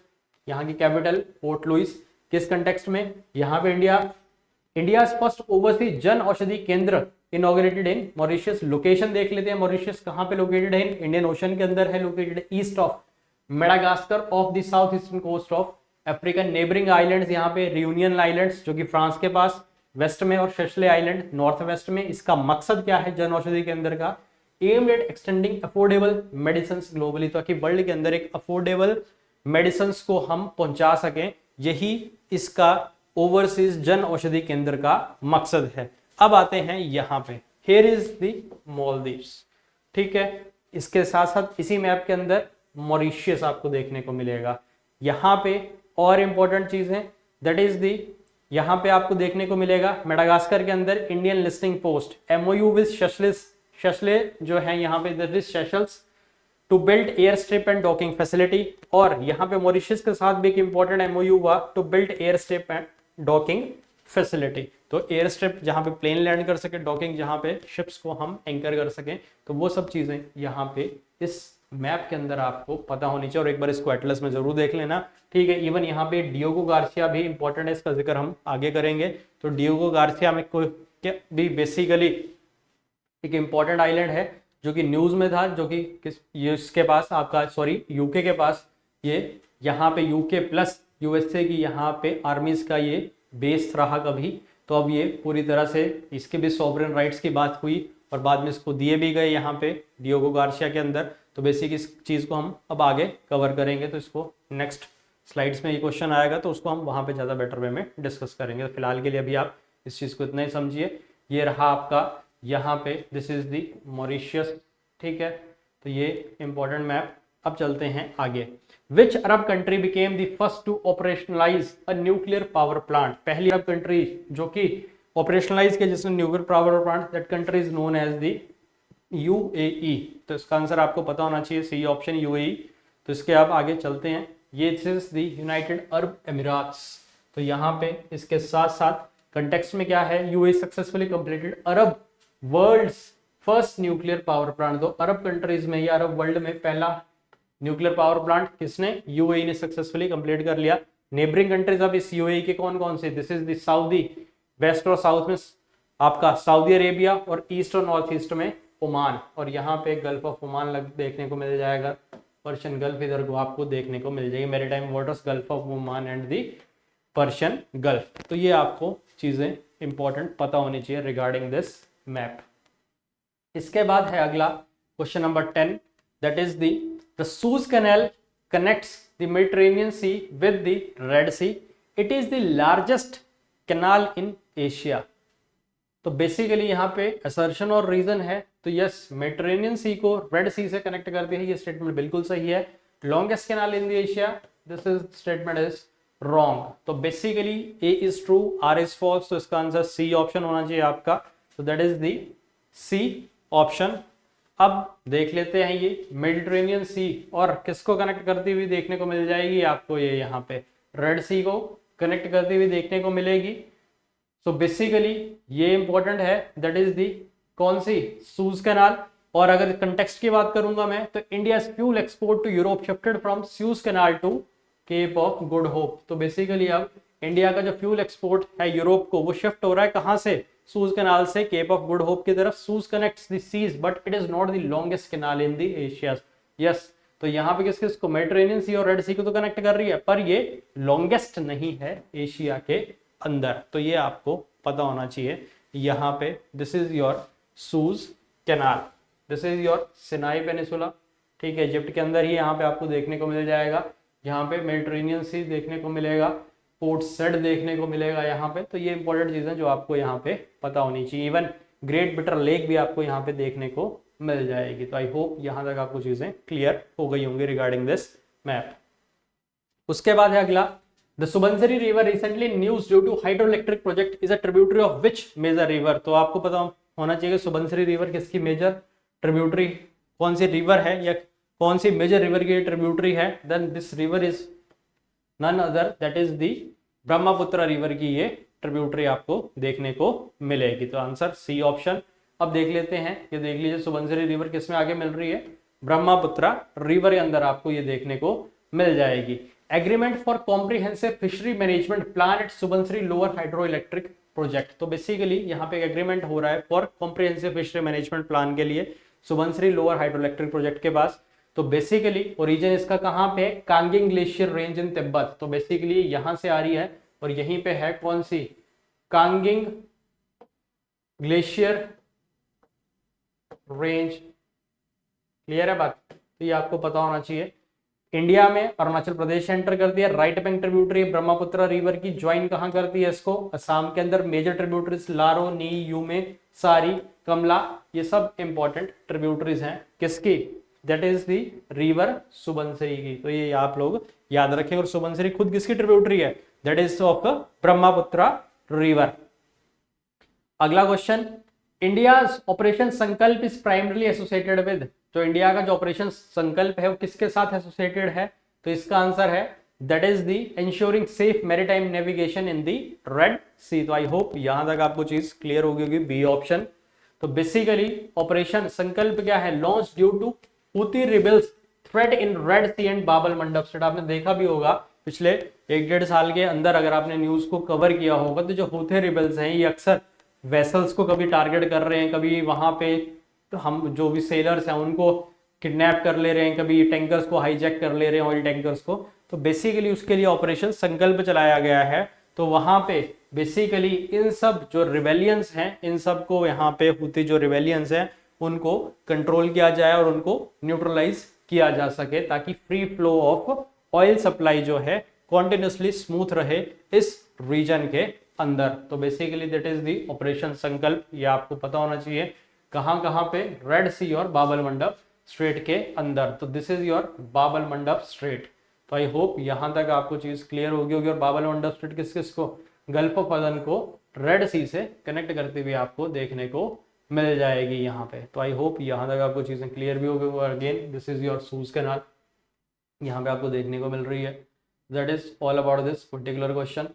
यहाँ की कैपिटल पोर्ट लुइस। किस कंटेक्स्ट में? यहाँ पे इंडिया फर्स्ट ओवरसीज जन औषधि केंद्र इनॉग्रेटेड इन मॉरिशियस। लोकेशन देख लेते हैं, मॉरिशियस कहाँ पे लोकेटेड है? इंडियन ओशन के अंदर है, located east of Madagascar off the south eastern coast of African. Neighbouring islands यहाँ पे रियूनियन आइलैंड्स जो कि फ्रांस के पास वेस्ट में, और शेशले आइलैंड नॉर्थ वेस्ट में। इसका मकसद क्या है जन औषधि केंद्र का? Aimed at extending affordable medicine globally, ताकि वर्ल्ड के अंदर एक अफोर्डेबल मेडिसिन को हम पहुंचा सकें। यही इसका ओवरसीज जन औषधि केंद्र का मकसद है। अब आते हैं यहाँ पे, हियर इज द मालदीव्स, ठीक है। इसके साथ साथ इसी मैप के अंदर मॉरिशियस आपको देखने को मिलेगा। यहाँ पे और इंपॉर्टेंट चीज है, दैट इज दी, यहाँ पे आपको देखने को मिलेगा मेडागास्कर के अंदर Indian listening post, MOU with Seychelles जो है यहाँ पे, that is Seychelles. To build air strip and docking facility, और यहाँ पे मॉरिशस के साथ भी एक इंपॉर्टेंट एमओयू हुआ to build air strip and docking facility. तो एयर स्ट्रिप जहाँ पे प्लेन लैंड कर सके, डॉकिंग जहाँ पे शिप्स को हम एंकर कर सकें, तो वो सब चीजें यहाँ पे इस मैप के अंदर आपको पता होनी चाहिए, और एक बार इसको एटलस में जरूर देख लेना, ठीक है। इवन यहाँ पे डियोगो गार्सिया भी इंपॉर्टेंट है, इसका जिक्र हम आगे करेंगे। तो डियोगो गार्सिया में कोई भी बेसिकली एक इंपॉर्टेंट आइलैंड है जो कि न्यूज में था, जो कि इसके पास आपका सॉरी यूके के पास, ये यहाँ पे यूके प्लस यूएसए की यहाँ पे आर्मीज का ये बेस रहा कभी, तो अब ये पूरी तरह से इसके भी सॉवरेन राइट्स की बात हुई और बाद में इसको दिए भी गए यहाँ पे डियोगो गार्सिया के अंदर। तो बेसिक इस चीज को हम अब आगे कवर करेंगे, तो इसको नेक्स्ट स्लाइड्स में ये क्वेश्चन आएगा तो उसको हम वहां पे ज्यादा बेटर वे में डिस्कस करेंगे। तो फिलहाल के लिए अभी आप इस चीज को इतना ही समझिए। ये रहा आपका यहाँ पे, दिस इज दी मॉरिशियस, ठीक है। तो ये इंपॉर्टेंट मैप। अब चलते हैं आगे। Which Arab country became the first to operationalize a nuclear power plant? पहली अरब कंट्री जो कि ऑपरेशनलाइज किया जिसने nuclear power plant, that country is known as the UAE. तो इसका आंसर आपको पता होना चाहिए, सी ऑप्शन यूएई। तो इसके आप आगे चलते हैं। ये इज द यूनाइटेड अरब एमिराट्स। तो यहाँ पे इसके साथ साथ कंटेक्स्ट में क्या है, UAE successfully completed Arab world's first nuclear power plant. तो अरब कंट्रीज में या अरब वर्ल्ड में पहला न्यूक्लियर पावर प्लांट किसने, यूएई ने सक्सेसफुली कंप्लीट कर लिया। नेबरिंग कंट्रीज अब इस यूएई के कौन कौन से, this is the Saudi, west और साउथ में आपका सऊदी अरेबिया, और ईस्ट और नॉर्थ ईस्ट में ओमान, और यहाँ पे गल्फ ऑफ ओमान देखने को मिल जाएगा, पर्शियन गल्फ इधर को आपको देखने को मिल जाएगी, maritime waters, gulf of Oman and the Persian gulf. तो ये आपको चीजें इंपॉर्टेंट पता होनी चाहिए रिगार्डिंग दिस मैप। इसके बाद है अगला question number 10, that is the Suez Canal connects the Mediterranean Sea with the Red Sea. It is the largest canal in Asia. तो बेसिकली यहाँ पे असर्शन और रीजन है, तो यस मेडिटेरेनियन सी को रेड सी से कनेक्ट करती है, ये स्टेटमेंट बिल्कुल सही है। Longest canal in the Asia, this is statement is wrong. तो basically A is true, R is false, तो इसका आंसर सी ऑप्शन होना चाहिए आपका। तो that is the C option. अब देख लेते हैं ये मेडिटेरेनियन सी और किसको कनेक्ट करती हुई देखने को मिल जाएगी आपको, ये यहाँ पे रेड सी को कनेक्ट करती हुई देखने को मिलेगी। तो बेसिकली ये इंपॉर्टेंट है, दैट इज दी कौन सी, सूज कैनाल। और अगर कंटेक्स्ट की बात करूंगा मैं, तो India fuel export to Europe shifted from Suez Canal to Cape of Good Hope. तो बेसिकली अब इंडिया का जो फ्यूल एक्सपोर्ट है यूरोप को, वो शिफ्ट हो रहा है कहां से, सूज कैनाल से केप ऑफ गुड होप की तरफ। Suez connects the seas but it is not the longest canal in the Asia. Yes, तो यहाँ पे किस किसको, मेडिटेरेनियन सी और रेड सी को तो कनेक्ट कर रही है, पर ये लॉन्गेस्ट नहीं है एशिया के अंदर। तो ये आपको पता होना चाहिए। यहाँ पे this is your shoes canal, this is your Sinai peninsula, ठीक है, इजिप्ट के अंदर ही यहाँ पे आपको देखने को मिल जाएगा। यहाँ पे मेडिटेरेनियन सी देखने को मिलेगा, पोर्ट सेड देखने को मिलेगा यहाँ पे। तो ये इंपॉर्टेंट चीजें जो आपको यहाँ पे पता होनी चाहिए। इवन ग्रेट बिटर लेक भी आपको यहाँ पे देखने को मिल जाएगी। तो आई होप यहाँ तक आपको चीजें क्लियर हो गई होंगी रिगार्डिंग दिस मैप। उसके बाद है अगला, the Subansiri river recently news due to hydroelectric project is a tributary of which major river. तो आपको पता होना चाहिए सुबनसिरी रिवर किसकी मेजर ट्रिब्यूटरी, कौन सी रिवर है या कौन सी मेजर रिवर की ट्रिब्यूटरी है। Then this river is none other that is the Brahmaputra river की ये ट्रिब्यूटरी आपको देखने को मिलेगी। तो आंसर सी ऑप्शन। अब देख लेते हैं, ये देख लीजिए सुबनसिरी रिवर किस में आगे मिल रही है, ब्रह्मपुत्र रिवर के अंदर आपको ये देखने को मिल जाएगी। Agreement for comprehensive fishery management plan at Subansiri lower hydro electric project. तो बेसिकली यहाँ पे एग्रीमेंट हो रहा है for comprehensive fishery management plan के लिए Subansiri lower hydro electric project के पास। तो बेसिकली ओरिजिन इसका कहाँ पे है, कांगिंग ग्लेशियर रेंज इन तिब्बत। तो बेसिकली यहां से आ रही है और यहीं पे है कौन सी, कांगिंग ग्लेशियर रेंज। क्लियर है बात, तो ये आपको पता होना चाहिए। इंडिया में अरुणाचल प्रदेश एंटर कर दिया, right bank tributary Brahmaputra river की, ज्वाइन कहां करती है इसको, असम के अंदर। मेजर ट्रिब्यूटरीज लारो, नी, यूमे, सारी, कमला, ये सब इंपॉर्टेंट ट्रिब्यूटरीज हैं किसकी, that is the river Subansiri की। तो ये आप लोग याद रखें। और सुबनसिरी खुद किसकी ट्रिब्यूटरी है, that is of Brahmaputra river. अगला क्वेश्चन, इंडियाज ऑपरेशन संकल्प इज प्राइमरली एसोसिएटेड विद। जो इंडिया का जो ऑपरेशन संकल्प है वो किसके साथ एसोसिएटेड है? तो इसका आंसर है that is the ensuring safe maritime navigation in the Red Sea. तो आई होप यहां तक आपको चीज क्लियर होगी होगी, बी ऑप्शन। तो बेसिकली ऑपरेशन संकल्प क्या है? Launch due to Houthi rebels threat in Red Sea and Bab el Mandeb straight. आपने देखा भी होगा पिछले 1-1.5 साल के अंदर, अगर आपने न्यूज को कवर किया होगा, तो जो हूती रिबेल्स हैं ये अक्सर वेसल्स को कभी टारगेट कर रहे हैं, कभी वहां पे तो हम जो भी सेलर्स हैं उनको किडनैप कर ले रहे हैं, कभी टैंकर्स को हाईजैक कर ले रहे हैं, ऑयल टैंकर्स को। तो बेसिकली उसके लिए ऑपरेशन संकल्प चलाया गया है। तो वहां पे बेसिकली इन सब जो रिवेलियंस हैं, इन सब को यहाँ पे हूती जो रिवेलियंस हैं उनको कंट्रोल किया जाए और उनको न्यूट्रलाइज किया जा सके, ताकि free flow of oil supply जो है कॉन्टिन्यूसली स्मूथ रहे इस रीजन के अंदर। तो basically that is the operation संकल्प। ये आपको पता होना चाहिए कहां पे? रेड सी और बाबल मंडप स्ट्रेट के अंदर। तो this is your Bab el Mandeb straight. तो आई होप यहां तक आपको चीज क्लियर होगी होगी। और बाबल मंडप स्ट्रेट किस किस को? गल्फ ऑफ अदन को रेड सी से कनेक्ट करते हुए आपको देखने को मिल जाएगी यहाँ पे। तो आई होप यहां तक आपको चीजें क्लियर भी होगी। Again this is your shoes canal, यहाँ पे आपको देखने को मिल रही है। That is all about this particular question.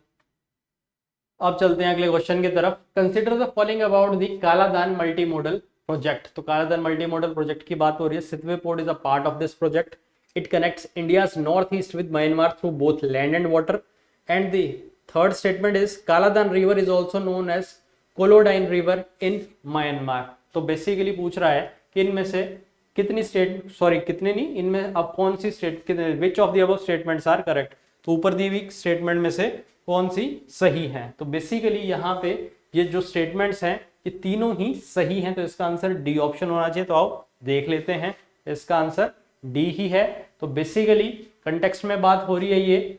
अब चलते हैं अगले क्वेश्चन की तरफ। Consider the following about the Kaladan multi modal project. तो कालादान मल्टी मॉडल प्रोजेक्ट की बात हो रही है। Sittwe port is a part of this project. It connects India's north east with Myanmar through both land and water. And the third statement is Kaladan river is also known as Kolodyne river in Myanmar. तो basically पूछ रहा है कि इनमें से कितनी कितने नहीं, इनमें अब कौन सी which of the above statements are correct. तो ऊपर दी हुई स्टेटमेंट में से कौन सी सही है? तो बेसिकली यहाँ पे ये जो स्टेटमेंट्स हैं ये तीनों ही सही हैं। तो इसका आंसर डी ऑप्शन होना चाहिए। तो आओ देख लेते हैं, इसका आंसर डी ही है। तो बेसिकली कंटेक्स्ट में बात हो रही है ये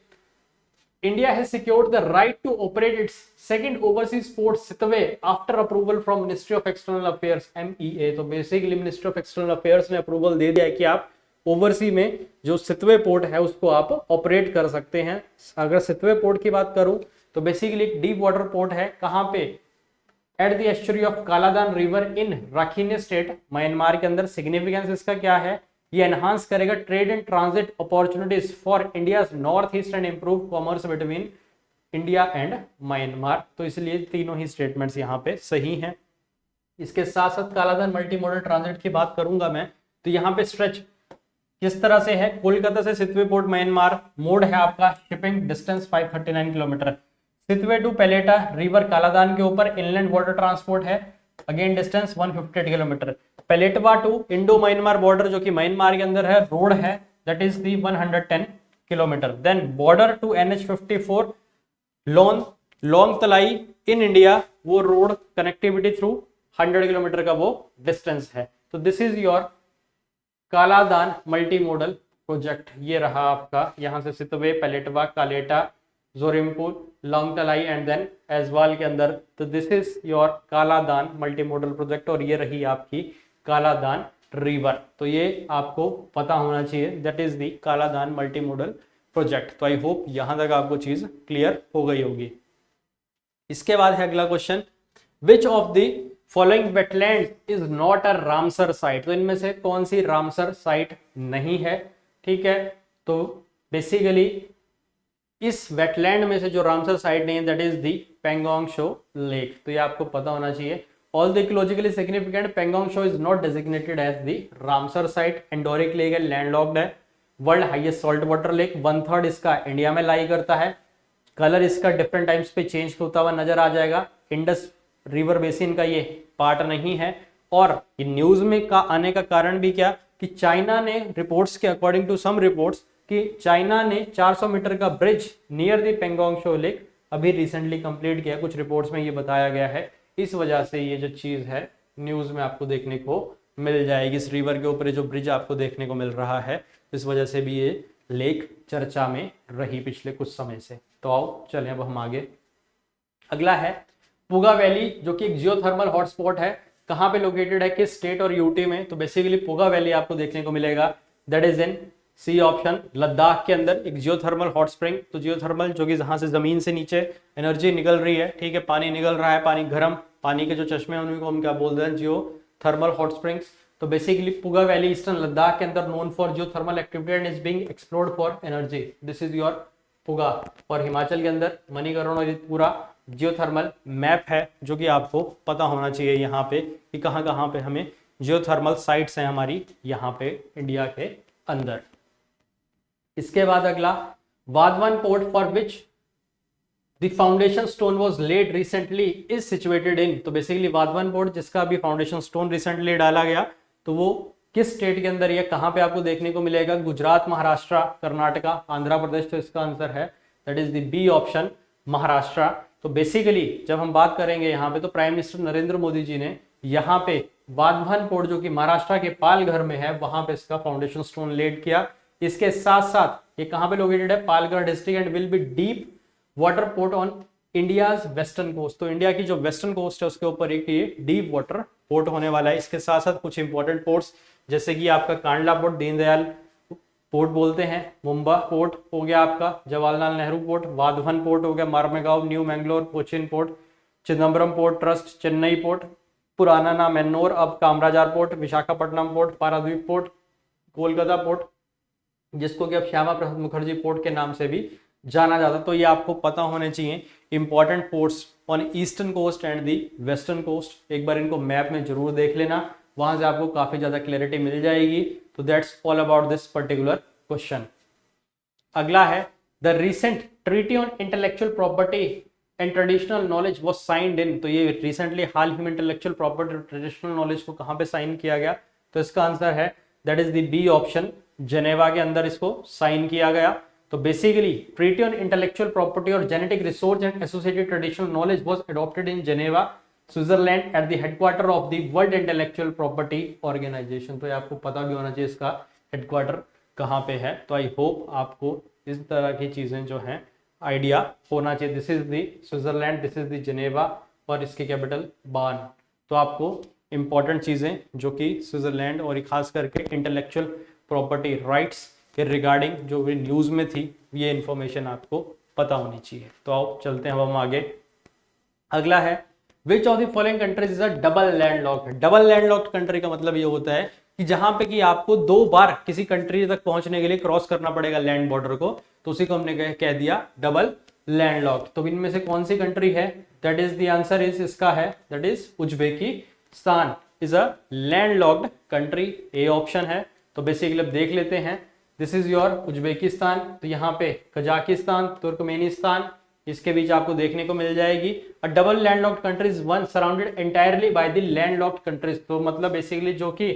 India has secured the right to operate its second overseas port Sitwe after approval from Ministry of External Affairs MEA। तो basically ministry of external affairs ने अप्रूवल दे दिया है कि आप ओवरसी में जो सितवे पोर्ट है उसको आप ऑपरेट कर सकते हैं। अगर सितवे पोर्ट की बात करूं तो बेसिकली एक डीप वाटर पोर्ट है। कहां पे? At the estuary of Kaladan river in Rakhine state, Myanmar के अंदर। सिग्निफिकेंस इसका क्या है? ये एनहांस करेगा trade and transit opportunities for India north east and improve commerce between India and Myanmar. तो इसलिए तीनों ही स्टेटमेंट्स यहाँ पे सही हैं। इसके साथ साथ कालादान मल्टी मॉडल ट्रांजिट की बात करूंगा मैं, तो यहाँ पे स्ट्रेच किस तरह से है? कोलकाता से सितवे पोर्ट म्यांमार। मोड है आपका shipping, distance 539 kilometre. Sittwe to Paletwa river Kaladan के ऊपर इनलैंड वाटर ट्रांसपोर्ट है, again distance 158 kilometre. Paletwa to Indo Myanmar border जो कि म्यांमार के अंदर है, रोड है, that is the 110 kilometre. Then border to NH54 Lawngtlai in India, वो रोड कनेक्टिविटी थ्रू 100 किलोमीटर का वो डिस्टेंस है। तो this is your Kaladan multi modal project. ये रहा आपका यहाँ से Sittwe, Paletwa, Kaletwa, Zorinpui, Lawngtlai and then Aizawl के अंदर। तो this is your Kaladan multi modal project और ये रही आपकी कालादान रिवर। तो ये आपको पता होना चाहिए, that is the Kaladan multi modal project. तो आई होप यहां तक आपको चीज क्लियर हो गई होगी। इसके बाद है अगला question, which of the following wetland is not a Ramsar site. तो इनमें से कौन सी रामसर साइट नहीं है? ठीक है, तो बेसिकली इस वेटलैंड में से जो रामसर साइट नहीं है that is the Pangong Tso lake. तो ये आपको पता होना चाहिए। All the ecologically significant Pangong Tso is not designated as the Ramsar site. Endorheic lake है, लैंडलॉक्ड है, world highest salt water lake, 1/3 इसका इंडिया में लाई करता है। कलर इसका डिफरेंट टाइम्स पे चेंज होता हुआ नजर आ जाएगा। इंडस रिवर बेसिन का ये पार्ट नहीं है। और ये न्यूज में का आने का कारण भी क्या कि चाइना ने रिपोर्ट्स के अकॉर्डिंग टू सम रिपोर्ट्स कि चाइना ने 400 मीटर का bridge near the Pangong Tso lake अभी रिसेंटली कंप्लीट किया, कुछ रिपोर्ट्स में ये बताया गया है। इस वजह से ये जो चीज है न्यूज में आपको देखने को मिल जाएगी। इस रिवर के ऊपर जो ब्रिज आपको देखने को मिल रहा है, इस वजह से भी ये लेक चर्चा में रही पिछले कुछ समय से। तो आओ चलें अब हम आगे। अगला है पुगा वैली, जो कि एक जियोथर्मल हॉटस्पॉट है। कहाँ पे लोकेटेड है, किस स्टेट और यूटी में? तो बेसिकली पुगा वैली आपको देखने को मिलेगा, that is in C option, Ladakh के अंदर एक जियोथर्मल हॉट स्प्रिंग। तो जियोथर्मल जो कि जहां से जमीन से नीचे एनर्जी निकल रही है, ठीक है, पानी निकल रहा है, पानी गर्म, पानी के जो चश्मे हैं उनको हम क्या बोलते हैं, जियोथर्मल हॉट स्प्रिंग्स। तो basically Puga valley eastern Ladakh के अंदर known for geothermal activity and is being explored for energy, this is your Puga. और हिमाचल के अंदर मणिकरण और पूरा जियोथर्मल मैप है जो कि आपको पता होना चाहिए यहाँ पे कि कहाँ कहाँ पे हमें जियोथर्मल साइट्स हैं हमारी यहाँ पे इंडिया के अंदर। इसके बाद अगला, Vadhavan port for which the foundation stone was laid recently is situated in, तो बेसिकली वाधवान पोर्ट जिसका अभी फाउंडेशन स्टोन रिसेंटली डाला गया तो वो किस स्टेट के अंदर, ये कहाँ पे आपको देखने को मिलेगा? गुजरात, महाराष्ट्र, कर्नाटका, आंध्र प्रदेश। तो इसका आंसर है that is the B option, Maharashtra. तो बेसिकली जब हम बात करेंगे यहाँ पे तो प्राइम मिनिस्टर नरेंद्र मोदी जी ने यहाँ पे वाधवान पोर्ट जो कि महाराष्ट्र के पालघर में है वहां पे इसका फाउंडेशन स्टोन लेड किया। इसके साथ साथ ये कहाँ पे लोकेटेड है? Palghar district and will be deep water port on India's western coast. तो इंडिया की जो वेस्टर्न कोस्ट है उसके ऊपर एक ये डीप वाटर पोर्ट होने वाला है। इसके साथ साथ कुछ इंपॉर्टेंट पोर्ट्स जैसे कि आपका कांडला पोर्ट, दीनदयाल पोर्ट बोलते हैं, मुंबा पोर्ट हो गया आपका, जवाहरलाल नेहरू पोर्ट, वाधवान पोर्ट हो गया, Mormugao, New Mangalore, Cochin port, Chidambaram port trust, Chennai port, पुराना नाम एन्नोर अब Kamarajar port, Visakhapatnam port, Paradip port, Kolkata port जिसको कि अब श्यामा प्रसाद मुखर्जी पोर्ट के नाम से भी जाना जाता। तो ये आपको पता होने चाहिए important ports on eastern coast and the western coast. एक बार इनको मैप में जरूर देख लेना, वहां से आपको काफी ज्यादा क्लैरिटी मिल जाएगी। तो that's all about this particular question. अगला है, the recent treaty on intellectual property and traditional knowledge was signed in, तो ये रिसेंटली हाल ही में इंटेलेक्चुअल प्रॉपर्टी और ट्रेडिशनल नॉलेज को कहां पे साइन किया गया? तो इसका आंसर है that is the B option, Geneva के अंदर इसको साइन किया गया। तो basically treaty on intellectual property और genetic resource and associated traditional knowledge was adopted in Geneva, Switzerland at the headquarter of the World Intellectual Property Organization. तो ये आपको पता भी होना चाहिए इसका हेडक्वार्टर कहाँ पे है। तो आई होप आपको इस तरह की चीजें जो हैं आइडिया होना चाहिए। This is the Switzerland, this is the Geneva और इसकी कैपिटल बार्न। तो आपको इंपॉर्टेंट चीजें जो कि स्विट्जरलैंड और खास करके इंटेलेक्चुअल प्रॉपर्टी राइट्स के रिगार्डिंग जो भी न्यूज में थी ये इंफॉर्मेशन आपको पता होनी चाहिए। तो आओ चलते हैं हम आगे। अगला है, which of the following countries is a double landlocked. Double landlocked country का मतलब ये होता है कि जहां पे कि आपको दो बार किसी कंट्री तक पहुंचने के लिए क्रॉस करना पड़ेगा लैंड बॉर्डर को, तो उसी को हमने कह दिया डबल लैंडलॉक्ड। तो इनमें से कौन सी कंट्री है? That is the answer is इसका है that is Uzbekistan is a landlocked country, A option है। तो बेसिकली अब देख लेते हैं, दिस इज योर उज्बेकिस्तान। तो यहाँ पे कजाकिस्तान, तुर्कमेनिस्तान इसके बीच आपको देखने को मिल जाएगी। अ double landlocked countries one surrounded entirely by the landlocked countries. तो मतलब बेसिकली जो कि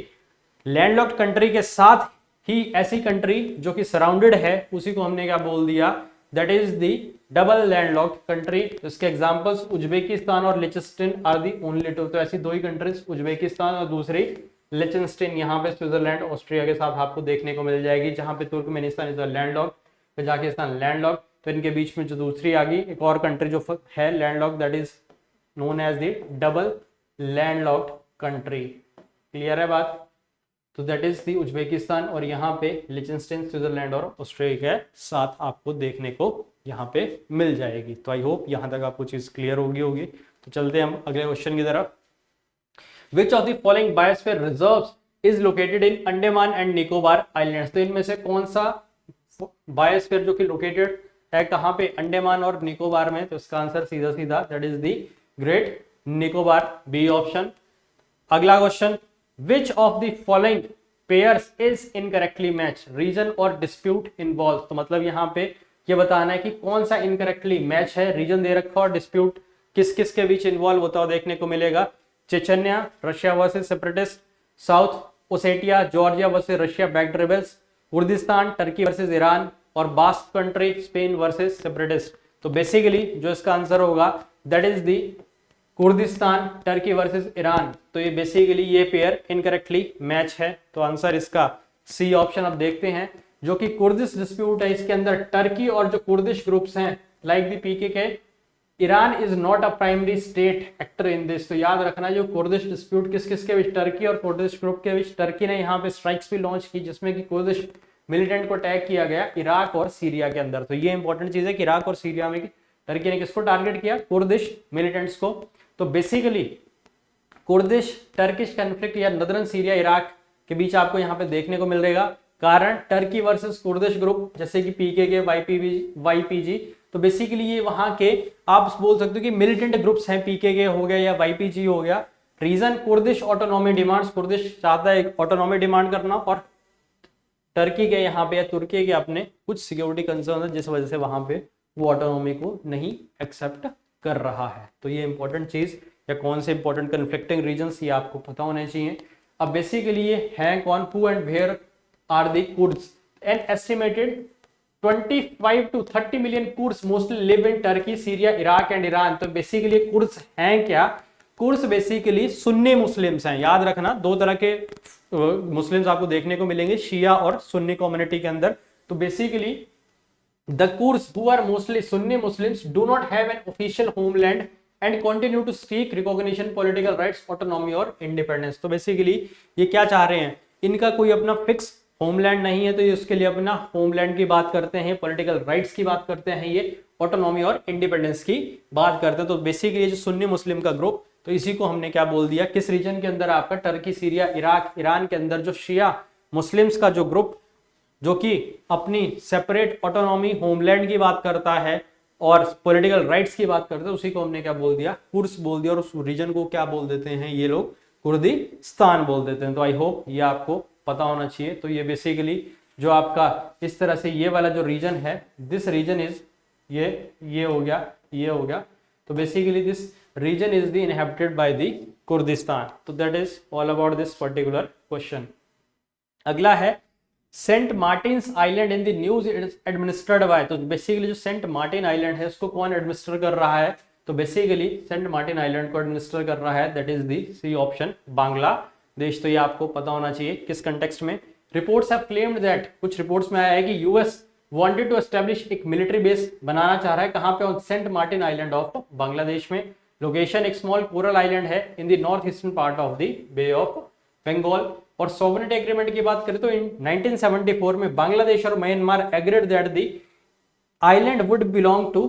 लैंडलॉक्ड कंट्री के साथ ही ऐसी कंट्री जो कि सराउंडेड है उसी को हमने क्या बोल दिया? That is the double landlocked country. इसके एग्जांपल्स उज्बेकिस्तान और लिechtenstein आर दी ओनली टू। तो ऐसी दो ही कंट्रीज, उज्बेकिस्तान और दूसरी लिechtenstein, यहाँ पे स्विट्जरलैंड ऑस्ट्रिया के साथ आपको देखने को मिल जाएगी। जहां पे Turkmenistan is landlocked, Kazakhstan landlocked. तो इनके बीच में जो दूसरी आ गई एक और कंट्री जो है landlocked, that is known as the double landlocked country. Clear है बात? तो दैट इज द उज्बेकिस्तान और यहाँ पे लिechtenstein, स्विट्जरलैंड और ऑस्ट्रेलिया के साथ आपको देखने को यहाँ पे मिल जाएगी। तो आई होप यहाँ तक आपको चीज क्लियर होगी। तो चलते हैं हम अगले क्वेश्चन की तरफ। Which of the following biosphere reserves is located in Andaman and Nicobar islands? तो इनमें से कौन सा बायोस्फीयर जो कि लोकेटेड है कहाँ पे? अंडमान और निकोबार में। तो इसका आंसर सीधा सीधा that is the Great Nicobar, B option. अगला question, which of the following pairs is incorrectly match, region और डिस्प्यूट इन्वॉल्व। तो मतलब यहाँ पे ये बताना है कि कौन सा इनकरेक्टली मैच है, रीजन दे रखा और डिस्प्यूट किस किस के बीच इन्वॉल्व होता हुआ देखने को मिलेगा। Chechnya, Russia versus separatist, South Ossetia, Georgia versus Russia backed rebels, Kurdistan, Turkey versus Iran और Basque country, Spain versus separatist. तो बेसिकली जो इसका आंसर होगा that is the Kurdistan, Turkey versus Iran. तो ये बेसिकली ये पेयर इनकरेक्टली मैच है। तो आंसर इसका सी ऑप्शन। अब देखते हैं जो कि कुर्दिश डिस्प्यूट है इसके अंदर टर्की और जो कुर्दिश ग्रुप्स हैं like the PKK, Iran is not a primary state actor in this. तो याद रखना जो कुर्दिश डिस्प्यूट किस किस के बीच, टर्की और कुर्दिश ग्रुप के बीच। टर्की ने यहाँ पे स्ट्राइक्स भी लॉन्च की जिसमें कि कुर्दिश मिलिटेंट को अटैक किया गया इराक और सीरिया के अंदर। तो ये इंपॉर्टेंट चीज है कि इराक और सीरिया में टर्की ने किसको टारगेट किया? कुर्दिश मिलिटेंट्स को। तो बेसिकली कुर्दिश टर्किश कॉन्फ्लिक्ट या नदरन सीरिया इराक के बीच आपको यहाँ पे देखने को मिलेगा। कारण टर्की वर्सेस कुर्दिश ग्रुप जैसे कि पीकेके, वाईपीजी, तो बेसिकली ये वहां के आप बोल सकते हो कि मिलिटेंट ग्रुप्स हैं, पीकेके हो गया या वाईपीजी हो गया। Region Kurdish autonomy demands, Kurdish चाहता है ऑटोनॉमी डिमांड करना, और टर्की के यहाँ पे या तुर्की के अपने कुछ सिक्योरिटी कंसर्न है जिस वजह से वहां पे वो ऑटोनॉमी को नहीं एक्सेप्ट कर रहा है। तो ये इंपॉर्टेंट चीज या कौन से इंपॉर्टेंट कन्फ्लिक्टिंग रीजन्स ये आपको पता होने चाहिए। अब बेसिकली ये हैं कौन, who and where are the Kurds, an estimated 25 to 30 million Kurds mostly live in Turkey, Syria, Iraq and Iran. तो बेसिकली कुर्द्स हैं क्या, कुर्द्स बेसिकली सुन्नी मुस्लिम्स हैं। याद रखना दो तरह के मुस्लिम्स आपको देखने को मिलेंगे, शिया और सुन्नी कम्युनिटी के अंदर। तो basically the Kurds who are mostly Sunni Muslims do not have an official homeland and continue to seek recognition, political rights, autonomy और इंडिपेंडेंस। तो बेसिकली ये क्या चाह रहे हैं, इनका कोई अपना फिक्स होमलैंड नहीं है, तो ये उसके लिए अपना होमलैंड की बात करते हैं, पॉलिटिकल राइट्स की बात करते हैं, ये ऑटोनॉमी और इंडिपेंडेंस की बात करते हैं। तो बेसिकली जो सुन्नी मुस्लिम का ग्रुप, तो इसी को हमने क्या बोल दिया, किस रीजन के अंदर आपका टर्की, सीरिया, इराक, ईरान के अंदर जो शिया मुस्लिम्स का जो ग्रुप जो कि अपनी सेपरेट ऑटोनॉमी होमलैंड की बात करता है और पॉलिटिकल राइट्स की बात करते हैं, उसी को हमने क्या बोल दिया, कुर्स बोल दिया। और उस रीजन को क्या बोल देते हैं ये लोग, कुर्दिस्तान बोल देते हैं। तो आई होप ये आपको पता होना चाहिए। तो ये बेसिकली जो आपका इस तरह से ये वाला जो रीजन है, दिस रीजन इज ये हो गया, ये हो गया। तो basically this region is the inhabited by the Kurdistan. तो that is all about this particular question. अगला है Saint Martin's island in the news administered by. तो बेसिकली जो सेंट मार्टिन आइलैंड है उसको कौन एडमिनिस्टर कर रहा है, तो बेसिकली सेंट मार्टिन आइलैंड को एडमिनिस्टर कर रहा है, that is the C option, Bangladesh. तो ये आपको पता होना चाहिए किस कंटेक्स्ट में। रिपोर्ट्स हैव क्लेम्ड दैट, कुछ रिपोर्ट्स में आया है कि यूएस वांटेड टू एस्टैब्लिश एक मिलिट्री बेस बनाना चाह रहा है, कहां पे, on Saint Martin island of Bangladesh में। लोकेशन एक स्मॉल कोरल आइलैंड है in the north eastern part of the bay of Bengal. और सॉवरेनिटी एग्रीमेंट की बात करें तो इन 1974 में बांग्लादेश और Myanmar agreed that the island would belong to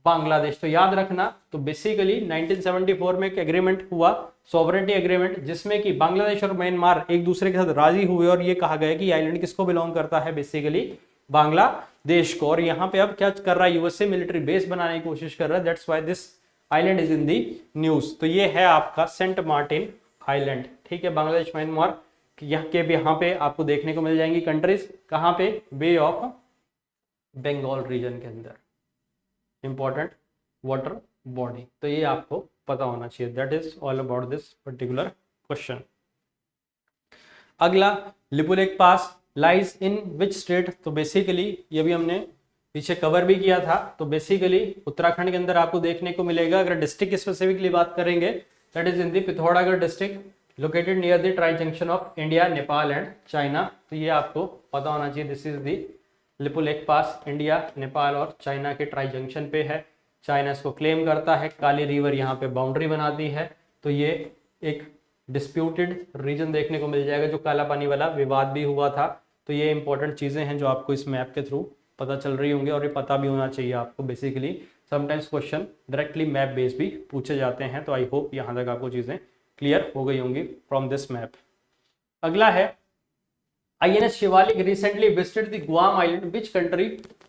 Bangladesh. तो याद रखना, तो बेसिकली 1974 में एक एग्रीमेंट हुआ, सॉवरेनिटी एग्रीमेंट, जिसमें कि बांग्लादेश और म्यांमार एक दूसरे के साथ राजी हुए और ये कहा गया कि आइलैंड किसको बिलोंग करता है, बेसिकली बांग्लादेश को। और यहाँ पे अब क्या कर रहा है, यूएसए मिलिट्री बेस बनाने की कोशिश कर रहा है, that's why this island is in the news. तो ये है आपका सेंट मार्टिन आइलैंड, ठीक है। बांग्लादेश, म्यांमार यहाँ पे आपको देखने को मिल जाएंगी कंट्रीज, कहाँ पे, बे ऑफ बंगाल रीजन के अंदर, इंपॉर्टेंट वाटर बॉडी। तो ये आपको पता होना चाहिए। That is all about this particular question. अगला, लिपुलेख पास लाइज इन विच स्टेट। तो बेसिकली ये भी हमने पीछे कवर भी किया था। तो बेसिकली उत्तराखंड के अंदर आपको देखने को मिलेगा। अगर डिस्ट्रिक्ट स्पेसिफिकली बात करेंगे, that is in the Pithoragarh district, located near the tri junction of India, Nepal and China. तो ये आपको पता होना चाहिए, this is the Lipulekh pass, India, Nepal और चाइना के ट्राई जंक्शन पे है। चाइना इसको क्लेम करता है, काली रिवर यहाँ पे बाउंड्री बनाती है। तो ये एक डिस्प्यूटेड रीजन देखने को मिल जाएगा, जो काला पानी वाला विवाद भी हुआ था। तो ये इंपॉर्टेंट चीजें हैं जो आपको इस मैप के थ्रू पता चल रही होंगी, और ये पता भी होना चाहिए आपको। Basically sometimes question directly map base भी पूछे जाते हैं। तो आई होप यहाँ तक आपको चीजें क्लियर हो गई होंगी फ्रॉम दिस मैप। अगला है INS Shivalik recently visited the Guam island, which country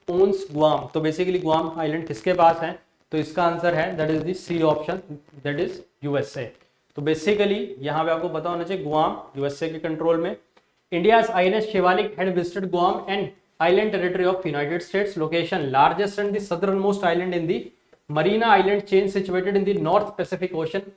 owns Guam. तो बेसिकली गुआम आइलैंड किसके पास है, तो इसका आंसर है that is the C option, that is USA. तो बेसिकली यहाँ पे आपको पता होना चाहिए गुआम यूएसए के कंट्रोल में। India's INS Shivalik had visited Guam and island territory of United States, location largest and the southernmost island in the Marina Island chain situated in the North Pacific Ocean,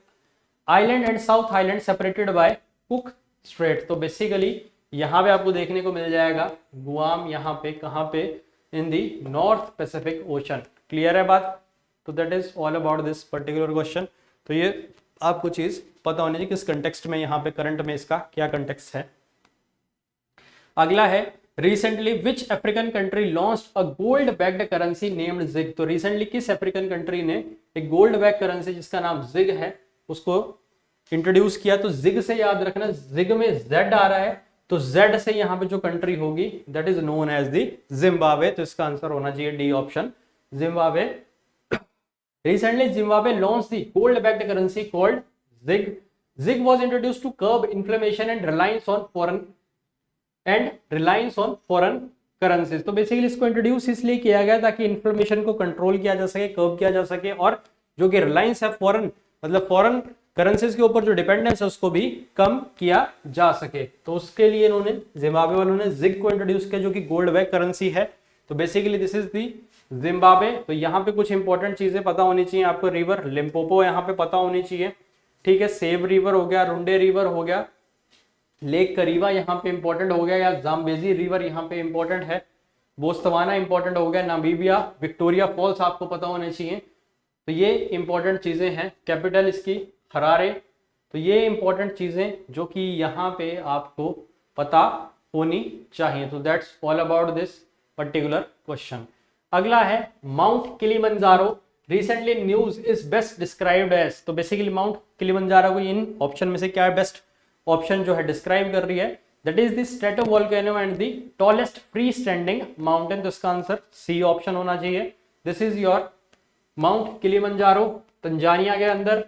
island and South Island separated by Cook Strait। तो basically यहाँ पे आपको देखने को मिल जाएगा Guam, यहाँ पे कहाँ पे, इन the north Pacific ocean. Clear है बात। तो that is all about this particular question. तो ये आपको चीज पता होनी चाहिए किस कंटेक्स्ट में, यहाँ पे करंट में इसका क्या कंटेक्स्ट है। अगला है recently which African country launched a gold backed currency named ZiG. तो रिसेंटली किस अफ्रीकन कंट्री ने एक गोल्ड बैक करेंसी जिसका नाम जिग है उसको इंट्रोड्यूस किया। तो जिग से याद रखना, जिग में जेड आ रहा है, तो जेड से यहाँ पे जो कंट्री होगी that is known as the Zimbabwe. तो इसका आंसर होना चाहिए D option, Zimbabwe. Recently Zimbabwe launch the gold backed currency called ZiG. ZiG was introduced to curb inflammation and reliance on foreign and reliance on foreign currencies. तो basically इसको introduce इसलिए किया गया ताकि इन्फ्लेमेशन को control किया जा सके, कर्व किया जा सके, और जो कि रिलायंस है फॉरेन मतलब फॉरेन करेंसीज के ऊपर जो डिपेंडेंस है उसको भी कम किया जा सके। तो उसके लिए इन्होंने जिम्बाब्वे वालों ने जिग को इंट्रोड्यूस किया जो कि गोल्ड बैक करेंसी है। तो basically this is the Zimbabwe. तो यहाँ पे कुछ इंपॉर्टेंट चीजें पता होनी चाहिए आपको। रिवर लिम्पोपो यहाँ पे पता होनी चाहिए, ठीक है। सेव रिवर हो गया, रुंडे रिवर हो गया, लेक करीबा यहाँ पे इंपॉर्टेंट हो गया, या जाम्बेजी रिवर यहाँ पे इंपॉर्टेंट है, बोस्तवाना इंपॉर्टेंट हो गया, नामीबिया, विक्टोरिया फॉल्स आपको पता होने चाहिए। तो ये इंपॉर्टेंट चीजें हैं। कैपिटल इसकी हरारे। तो ये इंपॉर्टेंट चीजें जो कि यहाँ पे आपको पता होनी चाहिए। तो that's all about this particular question. अगला है Mount Kilimanjaro recently news is best described as. तो बेसिकली माउंट किलिमंजारो को इन ऑप्शन में से क्या है बेस्ट ऑप्शन जो है डिस्क्राइब कर रही है, that is the stratovolcano and the tallest free standing mountain. तो इसका आंसर सी ऑप्शन होना चाहिए। This is your Mount Kilimanjaro, Tanzania के अंदर।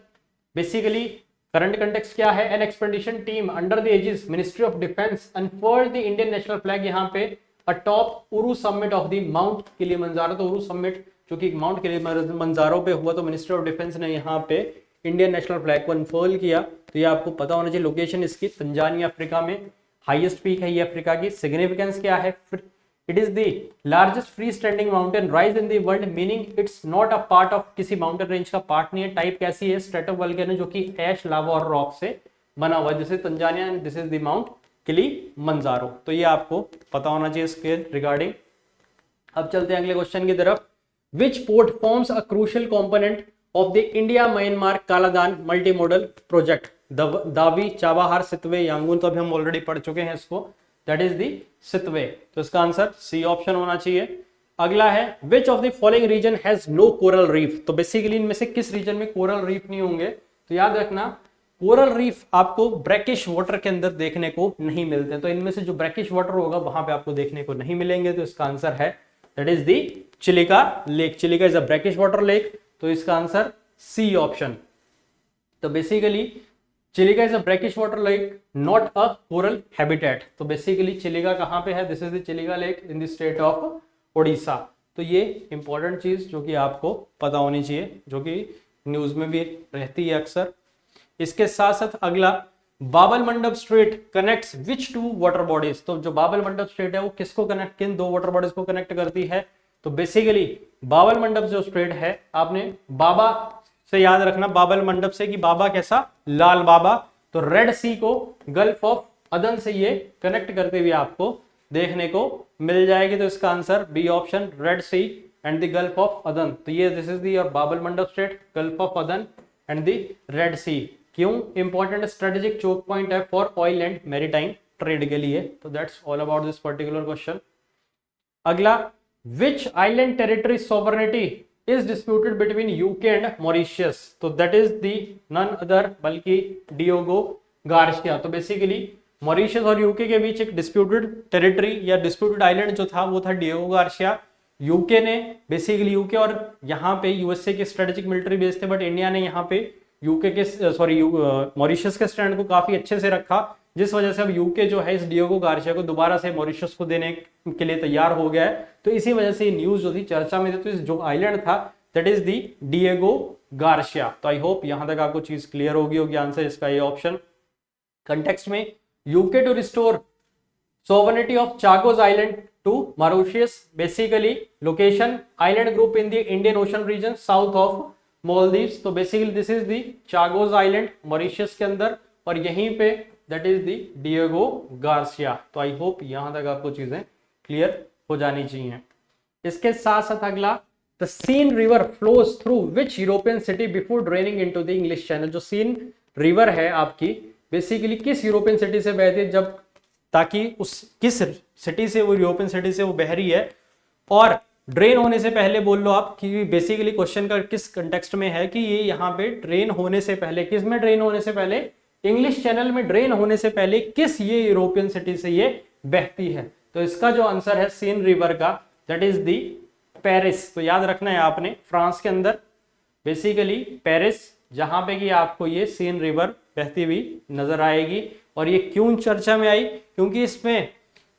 बेसिकली करंट कंटेक्स्ट क्या है, an expedition team under the aegis ministry of defence unfurled the Indian national flag यहाँ पे atop Uhuru summit of the Mount Kilimanjaro. तो Uhuru summit जो कि mount Kilimanjaro पे हुआ, तो मिनिस्ट्री ऑफ डिफेंस ने यहाँ पे इंडियन नेशनल फ्लैग को अनफर्ल किया। तो ये आपको पता होना चाहिए। लोकेशन इसकी तंजानिया अफ्रीका में, हाईएस्ट पीक है ये अफ्रीका की। सिग्निफिकेंस क्या है, it is the largest free standing mountain rise in the world, meaning it's not a part of किसी माउंटेन रेंज का पार्ट नहीं है। टाइप कैसी है, स्ट्रेटोवोल्केनो जो कि ऐश, लावा और रॉक से बना हुआ है। This is Tanzania and this is the Mount Kilimanjaro. तो ये आपको पता होना चाहिए इसके रिगार्डिंग। अब चलते हैं अगले क्वेश्चन की तरफ। विच port forms a crucial component of the India Myanmar Kaladan multi modal project. दावी, चाबाहार, सितवे, यांगून। तो अभी हम ऑलरेडी पढ़ चुके हैं इसको, दैट इज दी सितवे। तो इसका आंसर सी ऑप्शन होना चाहिए। अगला है which of the following region has no coral reef. तो बेसिकली इनमें से किस रीजन में कोरल रीफ नहीं होंगे। तो याद रखना कोरल रीफ आपको ब्रैकिश वाटर के अंदर देखने को नहीं मिलते। तो इनमें से जो ब्रैकिश वाटर होगा वहां पे आपको देखने को नहीं मिलेंगे। तो इसका आंसर है that is the Chilika lake. Chilika is a brackish water lake. तो इसका आंसर सी ऑप्शन। तो basically Chilika is a brackish water lake, not a coral habitat. तो बेसिकली चिलिका कहां पे है, this is the Chilika lake in the state of Odisha. तो ये important चीज जो कि आपको पता होनी चाहिए, जो कि न्यूज में भी रहती है अक्सर। इसके साथ साथ अगला Bab el Mandeb strait connects which two water bodies. तो जो बाबल मंडप स्ट्रेट है वो किसको कनेक्ट, किन दो वाटर बॉडीज को कनेक्ट करती है। तो बेसिकली बाबल मंडप जो स्ट्रेट है, आपने बाबा से याद रखना, बाबल मंडप से कि बाबा कैसा, लाल बाबा। तो रेड सी को गल्फ ऑफ अदन से ये कनेक्ट करते हुए आपको देखने को मिल जाएगी। तो इसका answer B option, Red Sea and the Gulf of Aden. तो ये this is the your Bab el Mandeb strait, Gulf of Aden and the Red Sea. क्यों इंपॉर्टेंट, स्ट्रेटेजिक चोक पॉइंट है for oil and maritime trade के लिए। तो that's all about this particular question. अगला which island territory sovereignty is disputed between UK and Mauritius। तो that is the none other बल्कि Diogo Garcia. तो basically Mauritius और UK के बीच एक डिस्प्यूटेड टेरिटरी या डिस्प्यूटेड आइलैंड जो था वो था डियोगो गार्सिया। यूके ने बेसिकली यूके और यहाँ पे यूएसए के स्ट्रेटेजिक मिलिट्री बेस थे, बट इंडिया ने यहाँ पे यूके के मॉरिशस के स्टैंड को काफी अच्छे से रखा, जिस वजह से अब यूके जो है इस डियोगो गार्सिया को दोबारा से मॉरिशस को देने के लिए तैयार हो गया है। तो इसी वजह से ये न्यूज जो थी चर्चा में थी। तो इस जो आइलैंड था that is the Diego Garcia. तो आई होप यहां तक आपको चीज क्लियर होगी आंसर इसका ये ऑप्शन। कंटेक्स्ट में UK to restore sovereignty of Chagos Island to Mauritius, basically location island group in the Indian Ocean region south of Maldives। तो basically this is the Chagos Island Mauritius के अंदर, और यहीं पे that is the Diego Garcia। तो I hope यहां तक आपको चीजें क्लियर हो जानी चाहिए। इसके साथ साथ अगला the Seine river flows through which European city before draining into the English channel. जो सीन रिवर है आपकी बेसिकली किस यूरोपियन सिटी से बहती है, जब ताकि उस किस सिटी से वो यूरोपियन सिटी से वो बह रही है, और ड्रेन होने से पहले बोल लो आप कि बेसिकली क्वेश्चन का किस कंटेक्स्ट में है कि ये यहाँ पे ड्रेन होने से पहले, किस में ड्रेन होने से पहले, इंग्लिश चैनल में ड्रेन होने से पहले किस ये यूरोपियन सिटी से ये बहती है। तो इसका जो आंसर है सीन रिवर का दैट इज दी पेरिस। तो याद रखना है आपने फ्रांस के अंदर बेसिकली पेरिस, जहां पे कि आपको ये सीन रिवर बहती हुई नजर आएगी। और ये क्यों चर्चा में आई, क्योंकि इसमें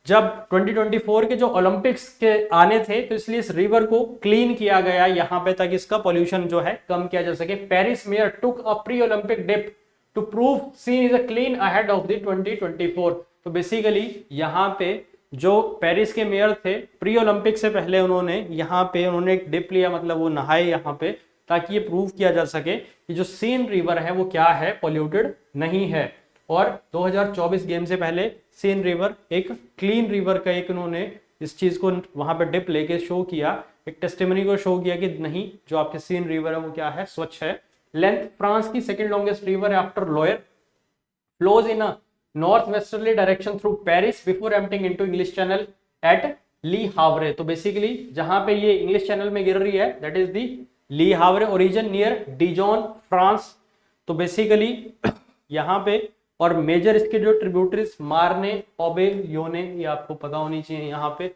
जब 2024 के जो ओलंपिक्स के आने थे तो इसलिए इस रिवर को क्लीन किया गया यहाँ पे ताकि इसका पोल्यूशन जो है कम किया जा सके। Paris mayor took a pre Olympic dip to prove Seine is a clean ahead of the 2024। तो बेसिकली यहाँ पे जो पेरिस के मेयर थे प्री ओलंपिक से पहले उन्होंने यहाँ पे उन्होंने एक डिप लिया, मतलब वो नहाए यहाँ पे, ताकि ये प्रूव किया जा सके कि जो सीन रिवर है वो क्या है, पॉल्यूटेड नहीं है। और 2024 गेम से पहले सीन रिवर एक क्लीन रिवर का एक उन्होंने इस चीज को वहां पे डिप लेके शो किया, एक टेस्टिमनी को शो किया कि नहीं जो आपके सीन रिवर है वो क्या है, स्वच्छ है। लेंथ फ्रांस की second longest river after Loire, flows in a north westerly direction through Paris before emptying into English Channel at Le Havre. तो बेसिकली जहां पे ये इंग्लिश चैनल में गिर रही है that is the Le Havre, origin near Dijon France. तो basically यहाँ पे और मेजर इसके जो ट्रिब्यूटरीज मारने, ओबे, योने, ये आपको पता होनी चाहिए यहाँ पे।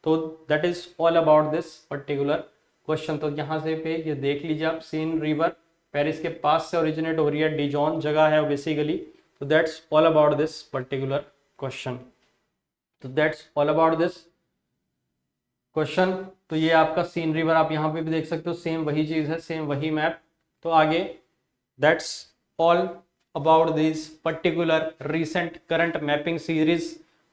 तो that is all about this particular question. तो यहाँ से पे ये देख लीजिए आप, सीन रिवर पेरिस के पास से ओरिजिनेट हो रही है, डिजॉन जगह है बेसिकली। तो that's all about this particular question. तो that's all about this question. तो ये आपका सीन रिवर आप यहाँ पे भी देख सकते हो, सेम वही चीज है, सेम वही मैप। तो आगे that's all about this particular recent current mapping series,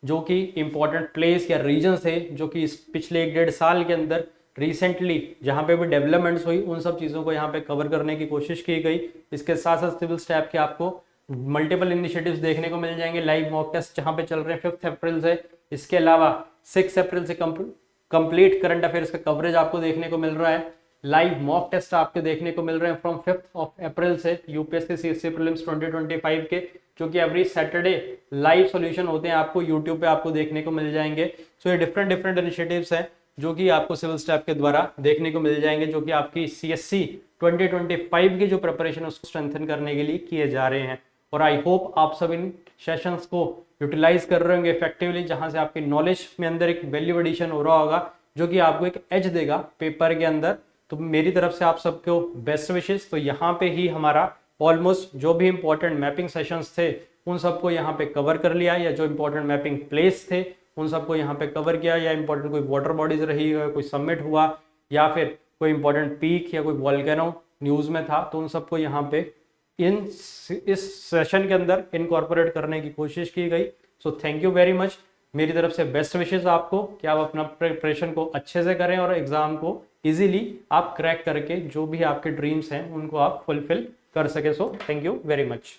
जो कि इंपॉर्टेंट प्लेस या रीजन थे जो कि इस पिछले 1-1.5 साल के अंदर रिसेंटली जहाँ पे भी डेवलपमेंट्स हुई उन सब चीज़ों को यहाँ पे कवर करने की कोशिश की गई। इसके साथ साथ सिविल स्टैप के आपको मल्टीपल इनिशिएटिव्स देखने को मिल जाएंगे, लाइव मॉक टेस्ट जहाँ पे चल रहे हैं 5 अप्रैल से। इसके अलावा 6 अप्रैल से कंप्लीट करंट अफेयर्स का कवरेज आपको देखने को मिल रहा है, लाइव मॉक टेस्ट आपके देखने को मिल रहे हैं फ्रॉम 5 अप्रैल से यूपीएससी सीएससी प्रीलिम्स 2025 के, जो कि एवरी सैटरडे लाइव सॉल्यूशन होते हैं, आपको यूट्यूब पे आपको देखने को मिल जाएंगे। सो ये डिफरेंट इनिशिएटिव्स हैं जो कि आपको सिविल स्टैप के द्वारा देखने को मिल जाएंगे, जो कि आपकी सीएससी 2025 की जो प्रिपरेशन है उसको स्ट्रेंथन करने के लिए किए जा रहे हैं। और आई होप आप सब इन सेशंस को यूटिलाइज कर रहे होंगे इफेक्टिवली, जहां से आपकी नॉलेज में अंदर एक वैल्यू एडिशन हो रहा होगा जो कि आपको एक एज देगा पेपर के अंदर। तो मेरी तरफ से आप सबको बेस्ट विशेस। तो यहाँ पे ही हमारा ऑलमोस्ट जो भी इंपॉर्टेंट मैपिंग सेशंस थे उन सबको यहाँ पे कवर कर लिया, या जो इंपॉर्टेंट मैपिंग प्लेस थे उन सबको यहाँ पे कवर किया, या इंपॉर्टेंट कोई वाटर बॉडीज रही, कोई सबमिट हुआ, या फिर कोई इंपॉर्टेंट पीक या कोई वॉल्केनो न्यूज में था, तो उन सबको यहाँ पे इस सेशन के अंदर इनकॉर्पोरेट करने की कोशिश की गई। So thank you very much. मेरी तरफ से बेस्ट विशेस आपको कि आप अपना प्रिपरेशन को अच्छे से करें और एग्जाम को इजीली आप क्रैक करके जो भी आपके ड्रीम्स हैं उनको आप फुलफिल कर सके। So thank you very much.